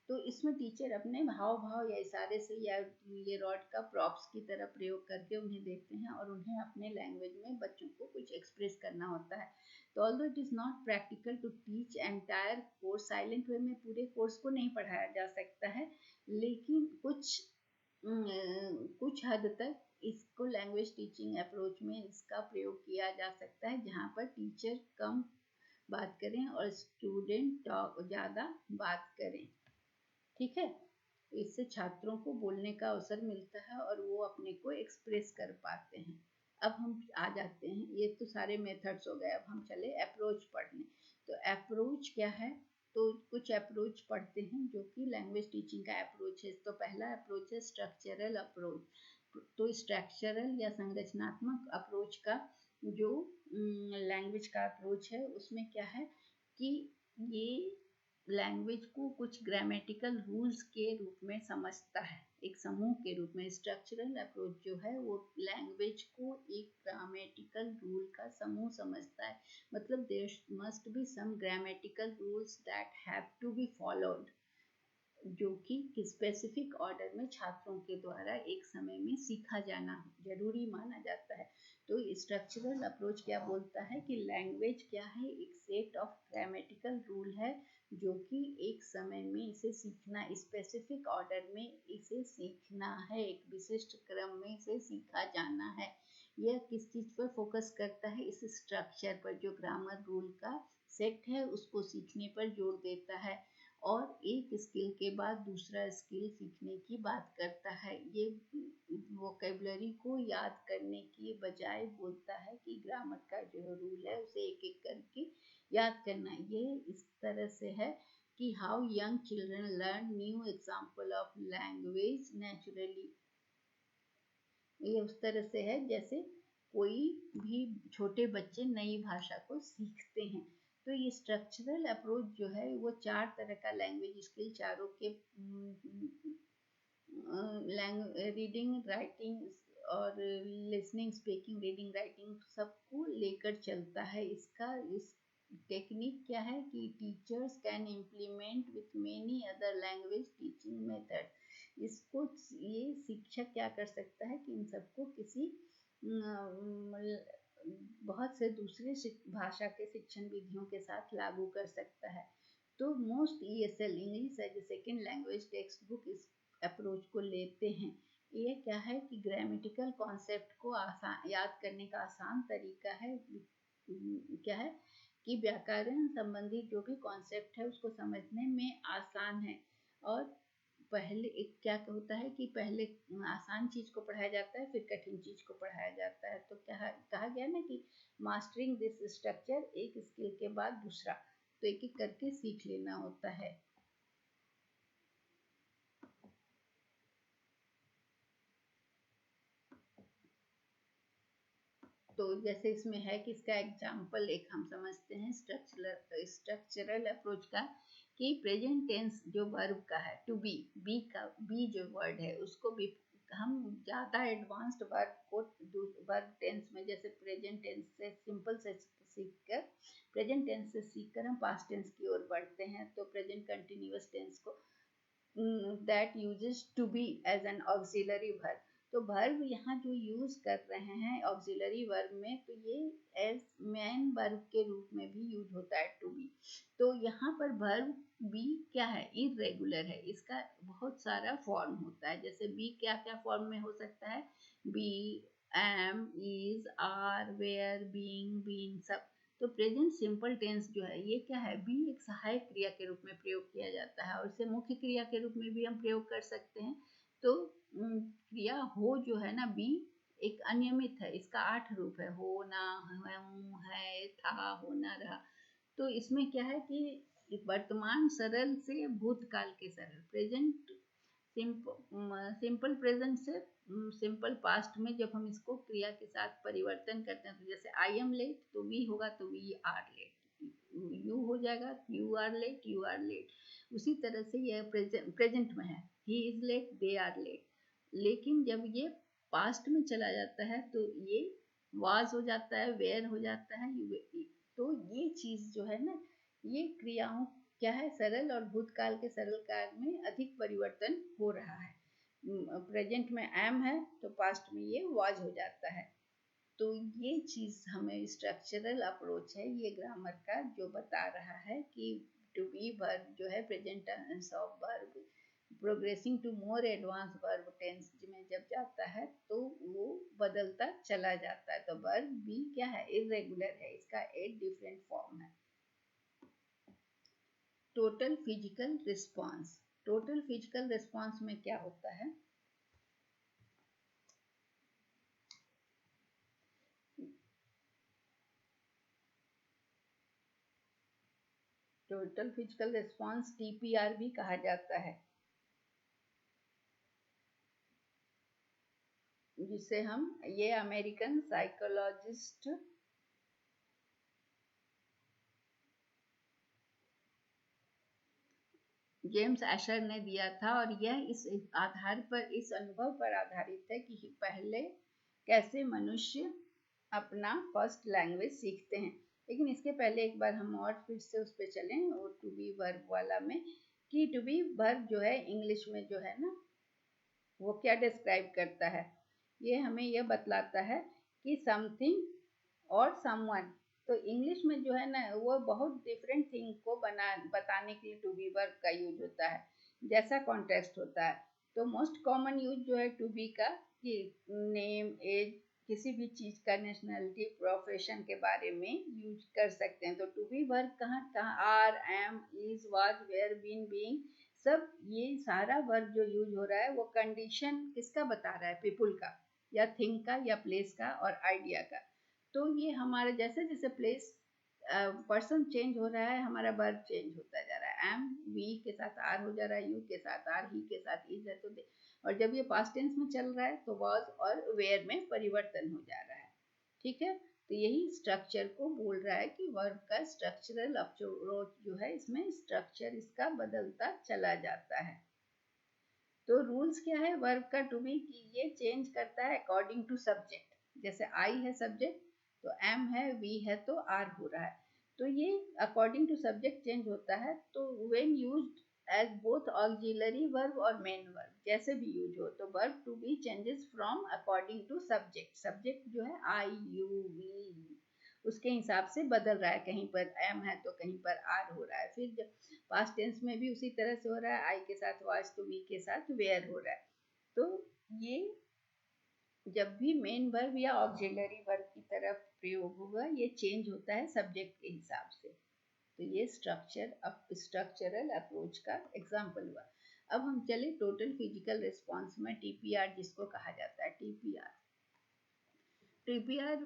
तो इसमें टीचर अपने हाव भाव या इशारे से या ये रॉड का प्रॉप्स की तरह प्रयोग करके उन्हें देते हैं और उन्हें अपने लैंग्वेज में बच्चों को कुछ एक्सप्रेस करना होता है। तो although it is not practical to teach entire course, silent way में पूरे कोर्स को नहीं पढ़ाया जा सकता है लेकिन कुछ हद तक इसको लैंग्वेज टीचिंग अप्रोच में इसका प्रयोग किया जा सकता है जहाँ पर टीचर कम बात करें और स्टूडेंट ज़्यादा बात करें। ठीक है। तो इससे छात्रों को बोलने का अवसर मिलता है और वो अपने को एक्सप्रेस कर पाते हैं। अब हम आ जाते हैं, ये तो सारे मेथड्स हो गए, अब हम चले अप्रोच पढ़ने। तो अप्रोच क्या है, तो कुछ अप्रोच पढ़ते हैं जो कि लैंग्वेज टीचिंग का अप्रोच है। तो पहला अप्रोच है स्ट्रक्चरल अप्रोच। तो स्ट्रक्चरल या संरचनात्मक अप्रोच का जो लैंग्वेज का अप्रोच है उसमें क्या है कि ये लैंग्वेज को कुछ ग्रामेटिकल रूल्स के रूप में समझता है, एक समूह के रूप में। स्ट्रक्चरल अप्रोच जो है वो लैंग्वेज को एक ग्रामेटिकल रूल का समूह समझता है। मतलब there must be some grammatical rules that have to be followed, जो कि स्पेसिफिक ऑर्डर में छात्रों के द्वारा एक समय में सीखा जाना जरूरी माना जाता है। तो स्ट्रक्चरल अप्रोच क्या बोलता है कि लैंग्वेज क्या है, एक सेट ऑफ ग्रामेटिकल रूल है जो कि एक समय में इसे सीखना, स्पेसिफिक ऑर्डर में इसे सीखना है, एक विशिष्ट क्रम में इसे सीखा जाना है। यह किस चीज पर फोकस करता है, इस स्ट्रक्चर पर, जो ग्रामर रूल का सेट है उसको सीखने पर जोर देता है और एक स्किल के बाद दूसरा स्किल सीखने की बात करता है। ये वोकेबलरी को याद करने की बजाय बोलता है कि ग्रामर का जो रूल है उसे एक एक करके याद करना। ये इस तरह से है कि how young children learn new example of language naturally. ये उस तरह से है जैसे कोई भी छोटे बच्चे नई भाषा को सीखते हैं। तो ये स्ट्रक्चरल अप्रोच जो है वो 4 तरह का लैंग्वेज स्किल, चारों के रीडिंग, राइटिंग और लिसनिंग, स्पीकिंग, रीडिंग, राइटिंग सबको लेकर चलता है। इस टेक्निक क्या है कि teachers can implement with many other language teaching method. इसको ये शिक्षक क्या कर सकता है कि इन सबको किसी बहुत से दूसरे भाषा के शिक्षण विधियों के साथ लागू कर सकता है। तो most ESL English as a second language text book इस अप्रोच को लेते हैं। ये क्या है कि ग्रामेटिकल कॉन्सेप्ट को आसान याद करने का आसान तरीका है। क्या है कि व्याकरण संबंधी जो भी कॉन्सेप्ट है उसको समझने में आसान है। और पहले एक क्या होता है कि पहले आसान चीज को पढ़ाया जाता है फिर कठिन चीज को पढ़ाया जाता है। तो क्या कहा गया ना कि मास्टरिंग दिस स्ट्रक्चर, एक स्किल के बाद दूसरा, तो एक एक करके सीख लेना होता है। तो जैसे इसमें है कि इसका एग्जाम्पल एक हम समझते हैं स्ट्रक्चरल अप्रोच का, कि प्रेजेंट टेंस जो वर्ब का है, टू बी का बी जो वर्ड है उसको भी हम ज़्यादा एडवांस्ड वर्ब को वर्ब टेंस में, जैसे प्रेजेंट टेंस से सिंपल से सीखकर, प्रेजेंट टेंस से सीखकर हम पास्ट टेंस की ओर बढ़ते हैं। तो प्रेजेंट कंटिन्यूअस टेंस को that uses to be as an auxiliary verb। तो वर्ब यहाँ जो यूज कर रहे हैं ऑक्सिलरी वर्ब में, तो ये एज मेन वर्ब के रूप में भी यूज होता है टू बी। तो यहाँ पर वर्ब बी क्या है, इरेगुलर है, इसका बहुत सारा फॉर्म होता है। जैसे बी क्या क्या फॉर्म में हो सकता है, be, am, is, are, were, being, been, सब। तो प्रेजेंट सिंपल टेंस जो है ये क्या है, बी एक सहायक क्रिया के रूप में प्रयोग किया जाता है और इसे मुख्य क्रिया के रूप में भी हम प्रयोग कर सकते हैं। तो क्रिया हो जो है ना, बी एक अनियमित है, इसका 8 रूप है, होना, हूँ, है, था, होना, रहा। तो इसमें क्या है कि वर्तमान सरल से भूतकाल के सरल, प्रेजेंट सिंपल प्रेजेंट से सिंपल पास्ट में जब हम इसको क्रिया के साथ परिवर्तन करते हैं, तो जैसे आई एम लेट तो वी होगा तो वी आर लेट, यू हो जाएगा you are late, you are late. उसी तरह से यह प्रेजेंट में है, he is late, they are late. लेकिन जब ये पास्ट में चला जाता है तो ये वाज हो जाता है, वेयर हो जाता है, तो ये चीज जो है ना, ये क्रियाओं क्या है, सरल और भूतकाल के सरल काल में अधिक परिवर्तन हो रहा है। प्रेजेंट में एम है तो पास्ट में ये वाज हो जाता है। तो ये चीज हमें स्ट्रक्चरल अप्रोच है ये ग्रामर का, जो बता रहा है कि टू बी वर्ब जो है present tense of verb progressing to more advance verb tense में जब जाता है तो वो बदलता चला जाता है। तो वर्ब बी क्या है, इरेगुलर है, इसका 8 डिफरेंट फॉर्म है। Total physical response, total physical response में क्या होता है, टोटल फिजिकल रिस्पॉन्स TPR भी कहा जाता है, जिसे हम, ये अमेरिकन साइकोलॉजिस्ट जेम्स एशर ने दिया था, और यह इस आधार पर, इस अनुभव पर आधारित है कि पहले कैसे मनुष्य अपना फर्स्ट लैंग्वेज सीखते हैं। लेकिन इसके पहले एक बार हम और फिर से उस पर चलें, और टू बी वर्ब वाला में, कि टू बी वर्ब जो है इंग्लिश में जो है ना, वो क्या डिस्क्राइब करता है, ये हमें यह बतलाता है कि समथिंग और समवन। तो इंग्लिश में जो है ना, वो बहुत डिफरेंट थिंग को बताने के लिए टू बी वर्ब का यूज होता है, जैसा कॉन्टेक्स्ट होता है। तो मोस्ट कॉमन यूज जो है टू बी का, कि नेम, एज, किसी भी चीज का, नेशनलिटी, प्रोफेशन के बारे में यूज कर सकते हैं। तो टू बी वर्ब कहाँ कहाँ, are, am, is, was, were, been, being, सब ये सारा वर्ब जो यूज हो रहा है वो कंडीशन किसका बता रहा है, पीपुल का या थिंग का या प्लेस का और आइडिया का। तो ये हमारे जैसे जैसे प्लेस, पर्सन चेंज हो रहा है, हमारा वर्ब चेंज होता जा रहा है। एम, वी के साथ आर हो जा रहा है, यू के साथ आर, ही के साथ इज है, तो और जब ये पास्ट टेंस में चल रहा है तो वॉज और वेयर में परिवर्तन हो जा रहा है। ठीक है, तो यही स्ट्रक्चर को बोल रहा है कि वर्ब का स्ट्रक्चरल अप्रोच जो है, इसमें स्ट्रक्चर इसका बदलता चला जाता है। तो रूल्स क्या है वर्ब का टू बी, कि ये चेंज करता है अकॉर्डिंग टू सब्जेक्ट। जैसे आई है सब्जेक्ट, तो एम है, वी है, तो आर हो रहा है। तो ये अकॉर्डिंग टू सब्जेक्ट चेंज होता है। तो when used as both auxiliary verb और मेन वर्ब, जैसे भी यूज हो, तो verb to be changes from according to subject. Subject जो है आई, यू, वी, उसके हिसाब से बदल रहा है, कहीं पर एम है तो कहीं पर आर हो रहा है। फिर जब पास्ट टेंस में भी उसी तरह से हो रहा है, आई के साथ वाज, तो वी के साथ वेयर हो रहा है। तो ये जब भी मेन वर्ब या ऑक्सिलरी वर्ब की तरफ प्रयोग होगा, ये चेंज होता है सब्जेक्ट के हिसाब से। तो ये स्ट्रक्चरल अप्रोच का एग्जाम्पल हुआ। अब हम चले टोटल फिजिकल रिस्पॉन्स में, TPR जिसको कहा जाता है। टीपीआर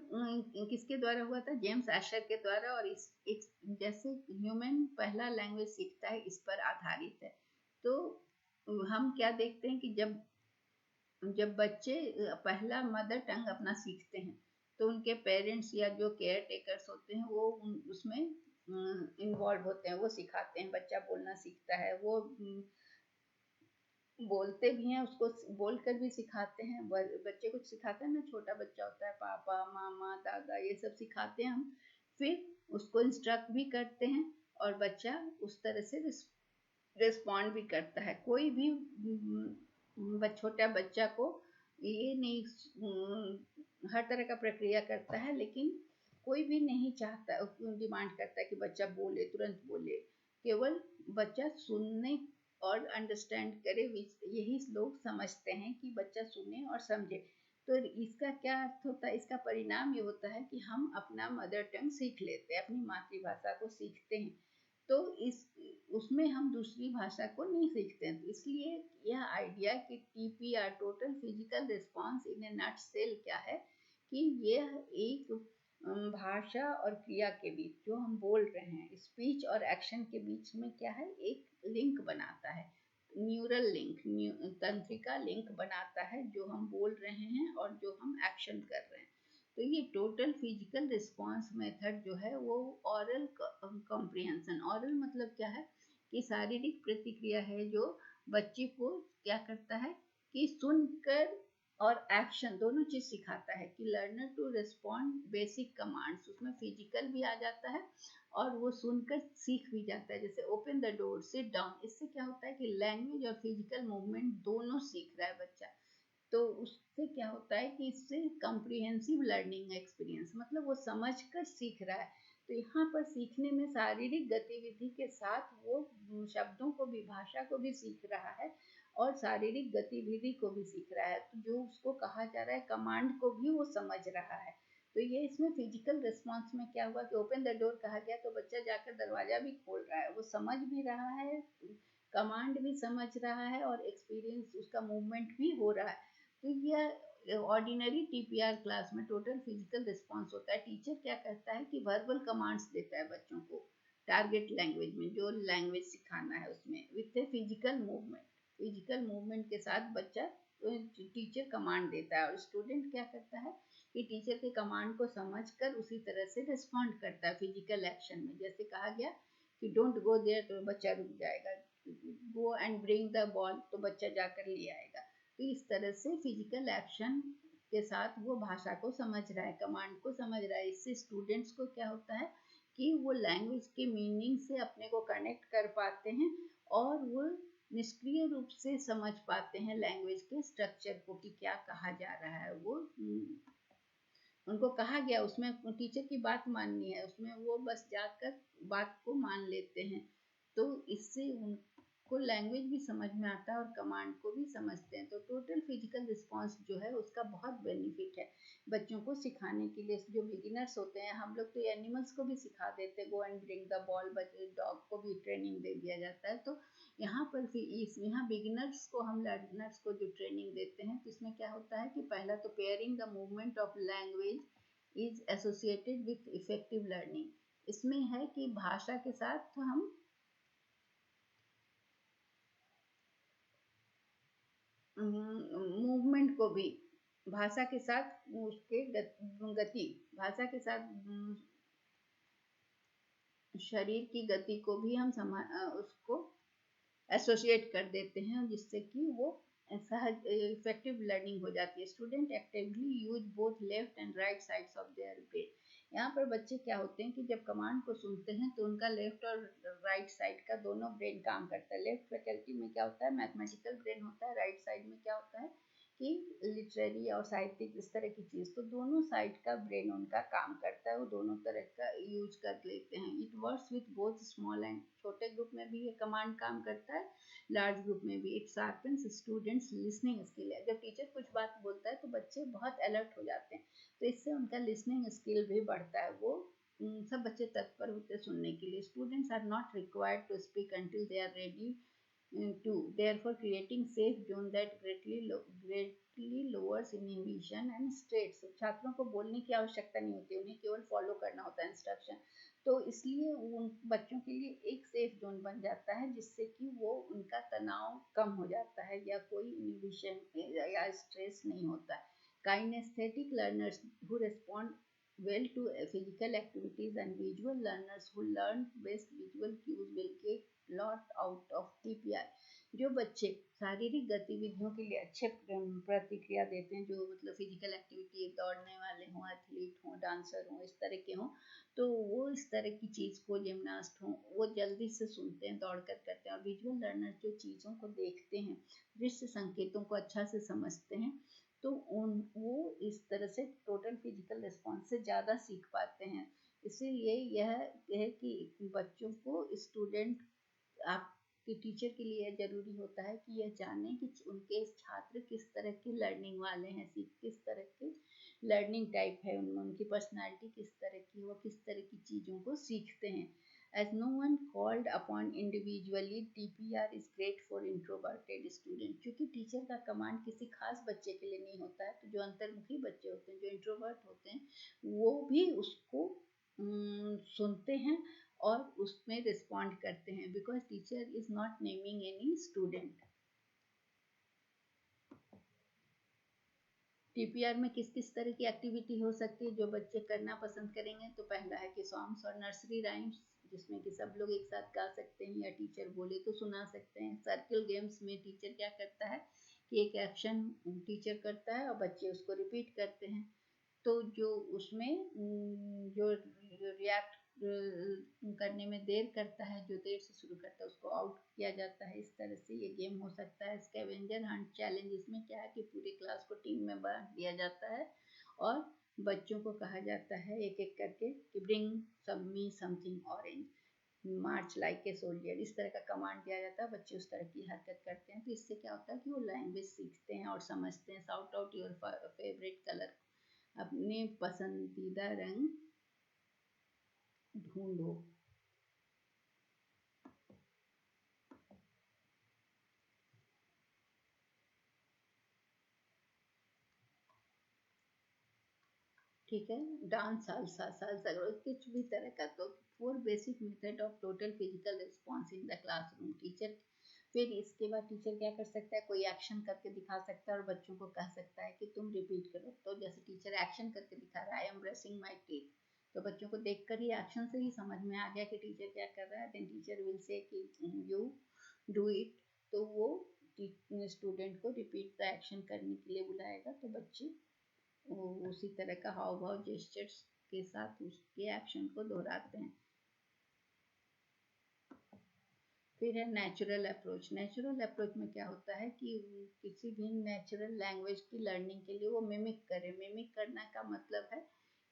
किसके द्वारा हुआ था, जेम्स एशर के द्वारा, और इस एक जैसे ह्यूमन पहला लैंग्वेज सीखता है, इस पर आधारित है। तो हम क्या देखते हैं कि जब जब बच्चे पहला मदर टंग अपना सीखते हैं, तो उनके पेरेंट्स या जो केयर टेकर्स होते हैं वो उसमें इन्वॉल्व होते हैं, वो सिखाते हैं, बच्चा बोलना सीखता है, वो बोलते भी हैं, उसको बोलकर भी सिखाते हैं। बच्चे कुछ सिखाते हैं ना, छोटा बच्चा होता है, पापा, मामा, दादा, ये सब सिखाते हैं हम। फिर उसको इंस्ट्रक्ट भी करते हैं, और बच्चा उस तरह से रिस्पॉन्ड भी करता है। कोई भी छोटा बच्चा को ये नहीं, हर तरह का प्रक्रिया करता है, लेकिन कोई भी नहीं चाहता, डिमांड करता है कि बच्चा बोले, तुरंत बोले। केवल बच्चा सुनने और अंडरस्टैंड करे, यही लोग समझते हैं कि बच्चा सुने और समझे। तो इसका क्या अर्थ होता है, इसका परिणाम ये होता है कि हम अपना मदर टंग सीख लेते हैं, अपनी मातृभाषा को सीखते हैं। तो इस उसमें हम दूसरी भाषा को नहीं सीखते हैं। तो इसलिए यह आइडिया कि TPR, total physical response in A nutshell, क्या है कि यह एक भाषा और क्रिया के बीच, जो हम बोल रहे हैं, स्पीच और एक्शन के बीच में क्या है, एक लिंक बनाता है, न्यूरल लिंक, तंत्रिका लिंक बनाता है, जो हम बोल रहे हैं और जो हम एक्शन कर रहे हैं। तो ये टोटल फिजिकल रिस्पॉन्स मेथड जो है वो ऑरल कॉम्प्रिहेंशन, ऑरल मतलब क्या है कि शारीरिक प्रतिक्रिया है, जो बच्चे को क्या करता है कि सुनकर और एक्शन दोनों चीज सिखाता है, कि learner to respond basic commands, उसमें फिजिकल भी आ जाता है और वो सुनकर सीख भी जाता है। जैसे open the door, sit down, इससे क्या होता है कि लैंग्वेज और फिजिकल मूवमेंट दोनों सीख रहा है बच्चा। तो उससे क्या होता है कि इससे कंप्रिहेंसिव लर्निंग एक्सपीरियंस, मतलब वो समझकर सीख रहा है। तो यहाँ पर सीखने में शारीरिक गतिविधि के साथ वो शब्दों को भी, भाषा को भी सीख रहा है, और शारीरिक गतिविधि को भी सीख रहा है। तो जो उसको कहा जा रहा है, कमांड को भी वो समझ रहा है। तो ये इसमें फिजिकल रिस्पॉन्स में क्या हुआ कि ओपन द डोर कहा गया, तो बच्चा जाकर दरवाजा भी खोल रहा है, वो समझ भी रहा है, कमांड भी समझ रहा है और एक्सपीरियंस उसका मूवमेंट भी हो रहा है। तो यह ऑर्डिनरी टीपीआर क्लास में टोटल फिजिकल रिस्पॉन्स होता है। टीचर क्या करता है कि वर्बल कमांड्स देता है बच्चों को टारगेट लैंग्वेज में, जो लैंग्वेज सिखाना है उसमें, विथ ए फिजिकल मूवमेंट के साथ बच्चा टीचर कमांड देता है और स्टूडेंट क्या करता है कि टीचर के कमांड को समझकर उसी तरह से रिस्पॉन्ड करता है फिजिकल एक्शन में। जैसे कहा गया कि डोंट गो देयर, तो बच्चा रुक जाएगा, go and bring the ball, तो बच्चा जाकर ले आएगा। तो इस तरह से फिजिकल एक्शन के साथ वो भाषा को समझ रहा है, कमांड को समझ रहा है। इससे स्टूडेंट्स को क्या होता है कि वो लैंग्वेज के मीनिंग से अपने को कनेक्ट कर पाते हैं और वो निष्क्रिय रूप से समझ पाते हैं लैंग्वेज के स्ट्रक्चर को कि क्या कहा जा रहा है। वो उनको कहा गया, उसमें टीचर की बात माननी है, उसमें वो बस जाकर बात को मान लेते हैं। तो इससे उनको लैंग्वेज भी समझ में आता है और कमांड को भी समझते हैं। तो टोटल फिजिकल रिस्पॉन्स जो है उसका बहुत बेनिफिट है बच्चों को सिखाने के लिए। जो बिगिनर्स होते हैं, हम लोग तो एनिमल्स को भी सिखा देते हैं, go and bring the ball, dog को भी ट्रेनिंग दे दिया जाता है। तो यहाँ पर यहाँ बिगिनर्स को, हम लर्नर्स को जो ट्रेनिंग देते हैं, तो इसमें क्या होता है कि पहला तो pairing the movement of language is associated with effective learning. इसमें है कि भाषा के साथ हम मूवमेंट को भी, भाषा के साथ उसके गति, भाषा के साथ शरीर की गति को भी हम उसको एसोसिएट कर देते हैं, जिससे कि वो सहज इफेक्टिव लर्निंग हो जाती है। Student actively use both left and right sides of their brain. यहाँ पर बच्चे क्या होते हैं कि जब कमांड को सुनते हैं तो उनका लेफ्ट और राइट साइड का दोनों ब्रेन काम करता है। लेफ्ट फैकल्टी में क्या होता है, मैथमेटिकल ब्रेन होता है, राइट साइड में क्या होता है कि लिटरेरी और साहित्यिक, इस तरह की चीज़। तो दोनों साइड का ब्रेन उनका काम करता है, वो दोनों तरह का यूज कर लेते हैं। It works with both small and, छोटे ग्रुप में भी ये कमांड काम करता है, लार्ज ग्रुप में भी। It sharpens students listening skill है। जब टीचर कुछ बात बोलता है तो बच्चे बहुत अलर्ट हो जाते हैं, तो इससे उनका लिसनिंग स्किल भी बढ़ता है। वो सब बच्चे तत्पर होते हैं सुनने के लिए। Students are not required to speak until they are ready to, therefore creating safe zone that greatly lowers inhibition and stress। छात्रों को बोलने की आवश्यकता नहीं होती, उन्हें केवल फॉलो करना होता है इंस्ट्रक्शन। तो इसलिए उन बच्चों के लिए एक सेफ जोन बन जाता है, जिससे कि वो उनका तनाव कम हो जाता है या कोई इनहिबिशन या स्ट्रेस नहीं होता है। Kinesthetic learners who respond well to physical activities and visual learners who learn best visual cues will get lot out of TPR। जो बच्चे शारीरिक गतिविधियों के लिए अच्छे प्रतिक्रिया देते हैं, जो मतलब फिजिकल एक्टिविटी, दौड़ने वाले हों, एथलीट हों, डांसर हों, इस तरह के हों, तो वो इस तरह की चीज़ को, जिम्नास्ट हों, वो जल्दी से सुनते हैं, दौड़ कर करते हैं। और विजुअल लर्नर जो चीज़ों को देखते हैं, दृश्य संकेतों को अच्छा से समझते हैं, तो वो इस तरह से टोटल फिजिकल रिस्पॉन्स से ज़्यादा सीख पाते हैं। इसीलिए यह है कि बच्चों को, स्टूडेंट, आपके टीचर के लिए जरूरी होता है कि यह जाने कि उनके छात्र किस तरह के लर्निंग वाले हैं, किस तरह के लर्निंग टाइप है, उनमें उनकी पर्सनालिटी किस तरह की, वो किस तरह की चीज़ों को सीखते हैं। As no one called upon individually, TPR is great for introverted student। क्योंकि टीचर का कमांड किसी खास बच्चे के लिए नहीं होता है, तो जो अंतर्मुखी बच्चे होते हैं, जो इंट्रोवर्ट होते हैं, वो भी उसको सुनते हैं और उसमें रिस्पॉन्ड करते हैं, because teacher is not naming any student. TPR में किस किस तरह की एक्टिविटी हो सकती है जो बच्चे करना पसंद करेंगे? तो पहला है कि सॉन्ग्स और नर्सरी राइम्स, जिसमें कि सब लोग एक साथ गा सकते हैं या टीचर बोले तो सुना सकते हैं। सर्किल गेम्स में टीचर क्या करता है कि एक एक्शन टीचर करता है और बच्चे उसको रिपीट करते हैं, तो जो उसमें जो रिएक्ट करने में देर करता है, जो देर से शुरू करता है, उसको आउट किया जाता है। इस तरह से ये गेम हो सकता है। स्कैवेंजर हंट चैलेंज, इसमें क्या है कि पूरे क्लास को टीम में बांट दिया जाता है और बच्चों को कहा जाता है एक एक करके कि bring me something orange, March like a soldier, इस तरह का कमांड दिया जाता है। बच्चे उस तरह की हरकत करते हैं, तो इससे क्या होता है कि वो लैंग्वेज सीखते हैं और समझते हैं। Shout out your favourite colour, अपने पसंदीदा रंग ढूंढो। ठीक है, डांस सालसा सालसा करो, कुछ भी तरह का। तो 4 basic method of total physical response in the classroom. Teacher फिर इसके बाद टीचर क्या कर सकता है, कोई एक्शन करके दिखा सकता है और बच्चों को कह सकता है कि तुम रिपीट करो। तो जैसे टीचर एक्शन करके दिखा रहा है, I am brushing my teeth, तो बच्चों को देखकर ही एक्शन से ही समझ में आ गया कि टीचर क्या कर रहा है। देन टीचर विल से कि यू डू इट, तो वो स्टूडेंट को रिपीट द एक्शन करने के लिए बुलाएगा, तो बच्चे वो उसी तरह का हाव भाव जेस्चर्स के साथ उसके एक्शन को दोहराते हैं। फिर है नेचुरल अप्रोच। नेचुरल अप्रोच में क्या होता है कि किसी भी नेचुरल लैंग्वेज की लर्निंग के लिए वो मिमिक करे। मिमिक करना का मतलब है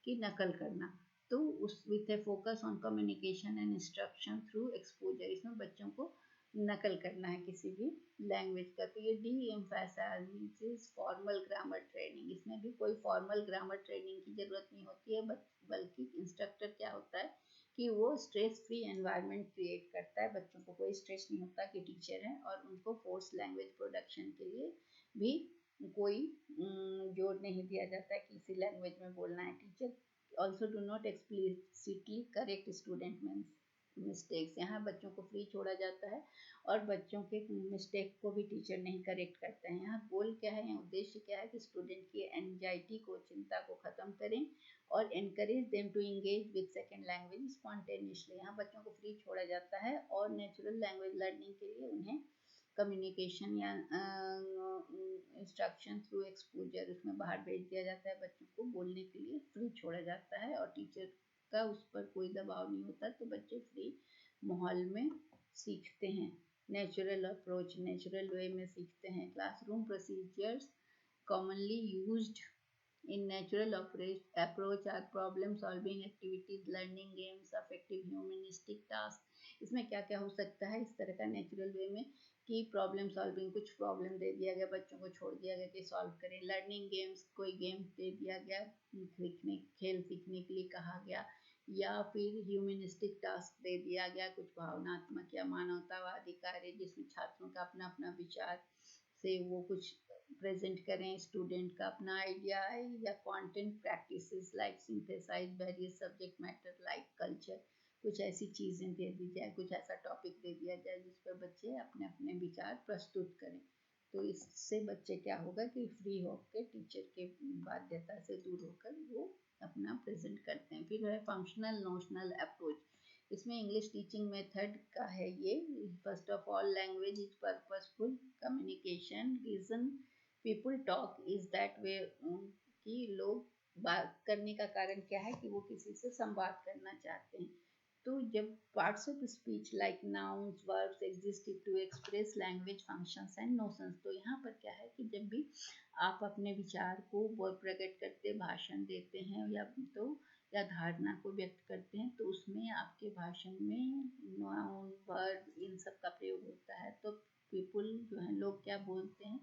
कि नकल करना। तो उस with A focus on communication and instruction through exposure, इसमें बच्चों को नकल करना है किसी भी लैंग्वेज का। तो ये D emphasises formal grammar training. इसमें भी कोई फॉर्मल ग्रामर ट्रेनिंग की जरूरत नहीं होती है, बल्कि इंस्ट्रक्टर क्या होता है कि वो स्ट्रेस फ्री एनवायरनमेंट क्रिएट करता है। बच्चों को कोई स्ट्रेस नहीं होता कि टीचर है, और उनको फोर्स लैंग्वेज प्रोडक्शन के लिए भी कोई जोर नहीं दिया जाता है कि इसी लैंग्वेज में बोलना है। Teacher also do not explicitly correct student mistakes. यहाँ बच्चों को फ्री छोड़ा जाता है और बच्चों के मिस्टेक को भी टीचर नहीं करेक्ट करते हैं। यहाँ गोल क्या है, यहाँ उद्देश्य क्या है कि स्टूडेंट की एंजाइटी को, चिंता को खत्म करें और encourage them to engage with second language spontaneously. यहाँ बच्चों को फ्री छोड़ा जाता है और नेचुरल लैंग्वेज लर्निंग के लिए उन्हें कम्युनिकेशन या इंस्ट्रक्शन थ्रू एक्सपोजर, उसमें बाहर भेज दिया जाता है। बच्चों को बोलने के लिए फ्री छोड़ा जाता है और टीचर का उस पर कोई दबाव नहीं होता, तो बच्चे फ्री माहौल में सीखते हैं। नेचुरल अप्रोच, नेचुरल वे में सीखते हैं। Classroom procedures commonly used in natural approach are problem solving activities, learning games, affective humanistic tasks। इसमें क्या क्या हो सकता है इस तरह का नेचुरल वे में कि प्रॉब्लम सॉल्विंग, कुछ प्रॉब्लम दे दिया गया, बच्चों को छोड़ दिया गया कि सॉल्व करें। लर्निंग गेम्स, कोई गेम दे दिया गया, सीखने खेल सीखने के लिए कहा गया, या फिर ह्यूमनिस्टिक टास्क दे दिया गया, कुछ भावनात्मक या मानवतावादी कार्य जिसमें छात्रों का अपना अपना विचार से वो कुछ प्रेजेंट करें, स्टूडेंट का अपना आइडिया है, या content practices like synthesise various subject matter like culture. कुछ ऐसी चीज़ें दे दी जाए, कुछ ऐसा टॉपिक दे दिया जाए जिस पर बच्चे अपने अपने विचार प्रस्तुत करें। तो इससे बच्चे क्या होगा कि फ्री होकर टीचर के बाध्यता से दूर होकर वो अपना प्रेजेंट करते हैं। फिर है फंक्शनल नोशनल अप्रोच। इसमें इंग्लिश टीचिंग मेथड का है ये। First of all, language is purposeful communication. Reason people talk is that way, कि लोग बात करने का कारण क्या है कि वो किसी से संवाद करना चाहते हैं। तो जब parts of speech like nouns verbs exist to express language functions and notions. तो यहाँ पर क्या है कि जब भी आप अपने विचार को प्रकट करते, भाषण देते हैं या धारणा को व्यक्त करते हैं, तो उसमें आपके भाषण में नाउन वर्ब इन सब का प्रयोग होता है। तो पीपल जो है, लोग क्या बोलते हैं,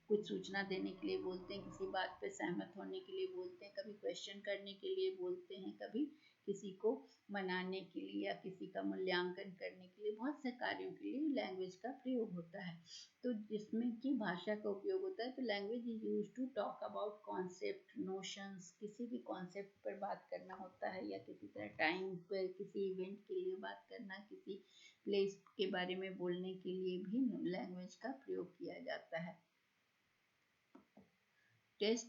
कुछ सूचना देने के लिए बोलते हैं, किसी बात पे सहमत होने के लिए बोलते हैं, कभी क्वेश्चन करने के लिए बोलते हैं, कभी किसी को मनाने के लिए या किसी का मूल्यांकन करने के लिए, बहुत से कार्यों के लिए लैंग्वेज का प्रयोग होता है। तो जिसमें कि भाषा का उपयोग होता है। तो language is use to talk about concept, notions, किसी भी कॉन्सेप्ट पर बात करना होता है, या किसी तरह टाइम पर किसी इवेंट के लिए बात करना, किसी प्लेस के बारे में बोलने के लिए भी लैंग्वेज का प्रयोग किया जाता है। Test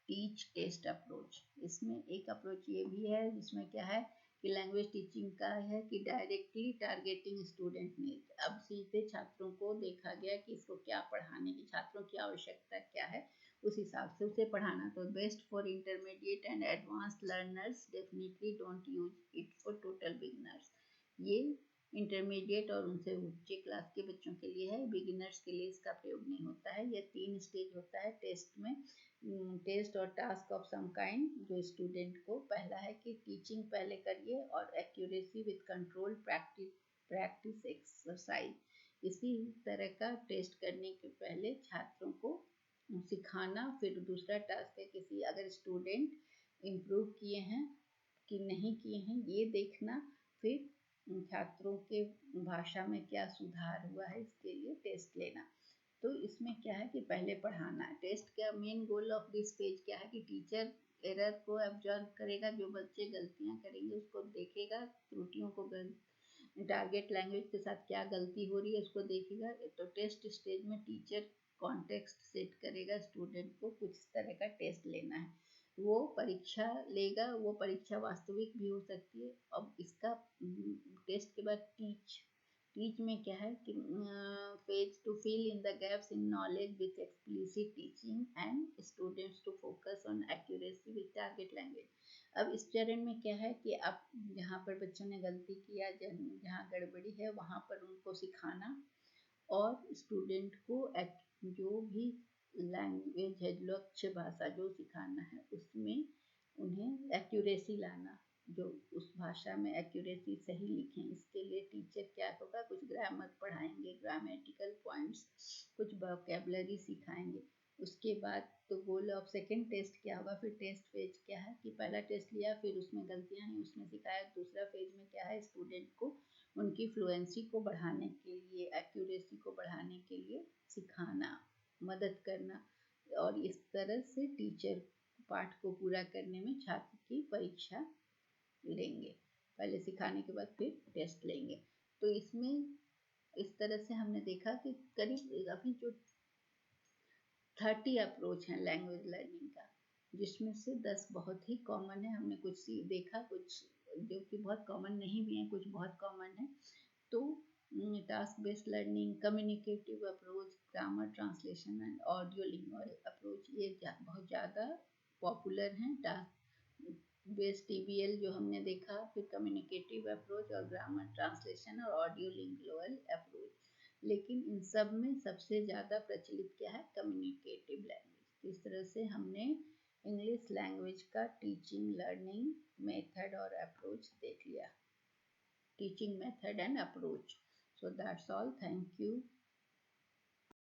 teach test approach. इसमें एक अप्रोच ये भी है जिसमें क्या है कि लैंग्वेज टीचिंग का है कि डायरेक्टली टारगेटिंग स्टूडेंट नीड। अब सीधे छात्रों को देखा गया कि इसको क्या पढ़ाने की, छात्रों की आवश्यकता क्या है, उस हिसाब से उसे पढ़ाना। तो best for intermediate and advance learners, definitely don't use it for total beginners. ये इंटरमीडिएट और उनसे ऊंचे क्लास के बच्चों के लिए है, बिगिनर्स के लिए इसका प्रयोग नहीं होता है। यह 3 स्टेज होता है टेस्ट में, टेस्ट और टास्क ऑफ सम काइंड, जो स्टूडेंट को पहला है कि टीचिंग पहले करिए और accuracy with control practice exercise. इसी तरह का टेस्ट करने के पहले छात्रों को सिखाना। फिर दूसरा टास्क है किसी, अगर स्टूडेंट इम्प्रूव किए हैं कि नहीं किए हैं ये देखना। फिर छात्रों के भाषा में क्या सुधार हुआ है इसके लिए टेस्ट लेना। तो इसमें क्या है कि पहले पढ़ाना है। टेस्ट का main goal of this page क्या है कि टीचर एरर को ऑब्जर्व करेगा, जो बच्चे गलतियां करेंगे उसको देखेगा, त्रुटियों को टारगेट लैंग्वेज के साथ क्या गलती हो रही है उसको देखेगा। तो टेस्ट स्टेज में टीचर कॉन्टेक्स्ट सेट करेगा, स्टूडेंट को कुछ तरह का टेस्ट लेना है, वो परीक्षा लेगा। वो परीक्षा वास्तविक भी हो सकती है। अब इसका टेस्ट के बाद टीच में क्या है कि page to fill in the gaps in knowledge with explicit teaching and students to focus on accuracy with target language. अब इस चरण में क्या है कि अब जहाँ पर बच्चों ने गलती किया, जहाँ गड़बड़ी है वहाँ पर उनको सिखाना, और स्टूडेंट को जो भी लैंग्वेज है, लक्ष्य भाषा जो सिखाना है उसमें उन्हें एक्यूरेसी लाना, जो उस भाषा में एक्यूरेसी सही लिखें। इसके लिए टीचर क्या होगा, कुछ ग्रामर पढ़ाएंगे, ग्रामेटिकल पॉइंट्स, कुछ वोकैबुलरी सिखाएंगे। उसके बाद तो गोल ऑफ सेकेंड टेस्ट क्या होगा, फिर टेस्ट फेज क्या है कि पहला टेस्ट लिया, फिर उसमें गलतियां हैं उसमें सिखाया। दूसरा फेज में क्या है, स्टूडेंट को उनकी फ्लुएंसी को बढ़ाने के लिए, एक्यूरेसी को बढ़ाने के लिए सिखाना, मदद करना। और इस तरह से टीचर पाठ को पूरा करने में छात्र की परीक्षा लेंगे, पहले सिखाने के बाद फिर टेस्ट लेंगे। तो इसमें इस तरह से हमने देखा कि करीब अभी जो 30 अप्रोच हैं लैंग्वेज लर्निंग का, जिसमें से 10 बहुत ही कॉमन है। हमने कुछ देखा, कुछ जो कि बहुत कॉमन नहीं भी हैं, कुछ बहुत कॉमन है। तो task based learning, communicative approach, grammar translation and audio lingual approach, ये बहुत ज़्यादा पॉपुलर हैं। टास्क बेस्ड TBL जो हमने देखा, फिर कम्युनिकेटिव अप्रोच और ग्रामर ट्रांसलेशन और ऑडियो लिंगुअल अप्रोच। लेकिन इन सब में सबसे ज़्यादा प्रचलित क्या है, कम्युनिकेटिव लैंग्वेज। इस तरह से हमने इंग्लिश लैंग्वेज का टीचिंग लर्निंग मेथड और अप्रोच देख लिया, teaching method and approach. So that's all. Thank you.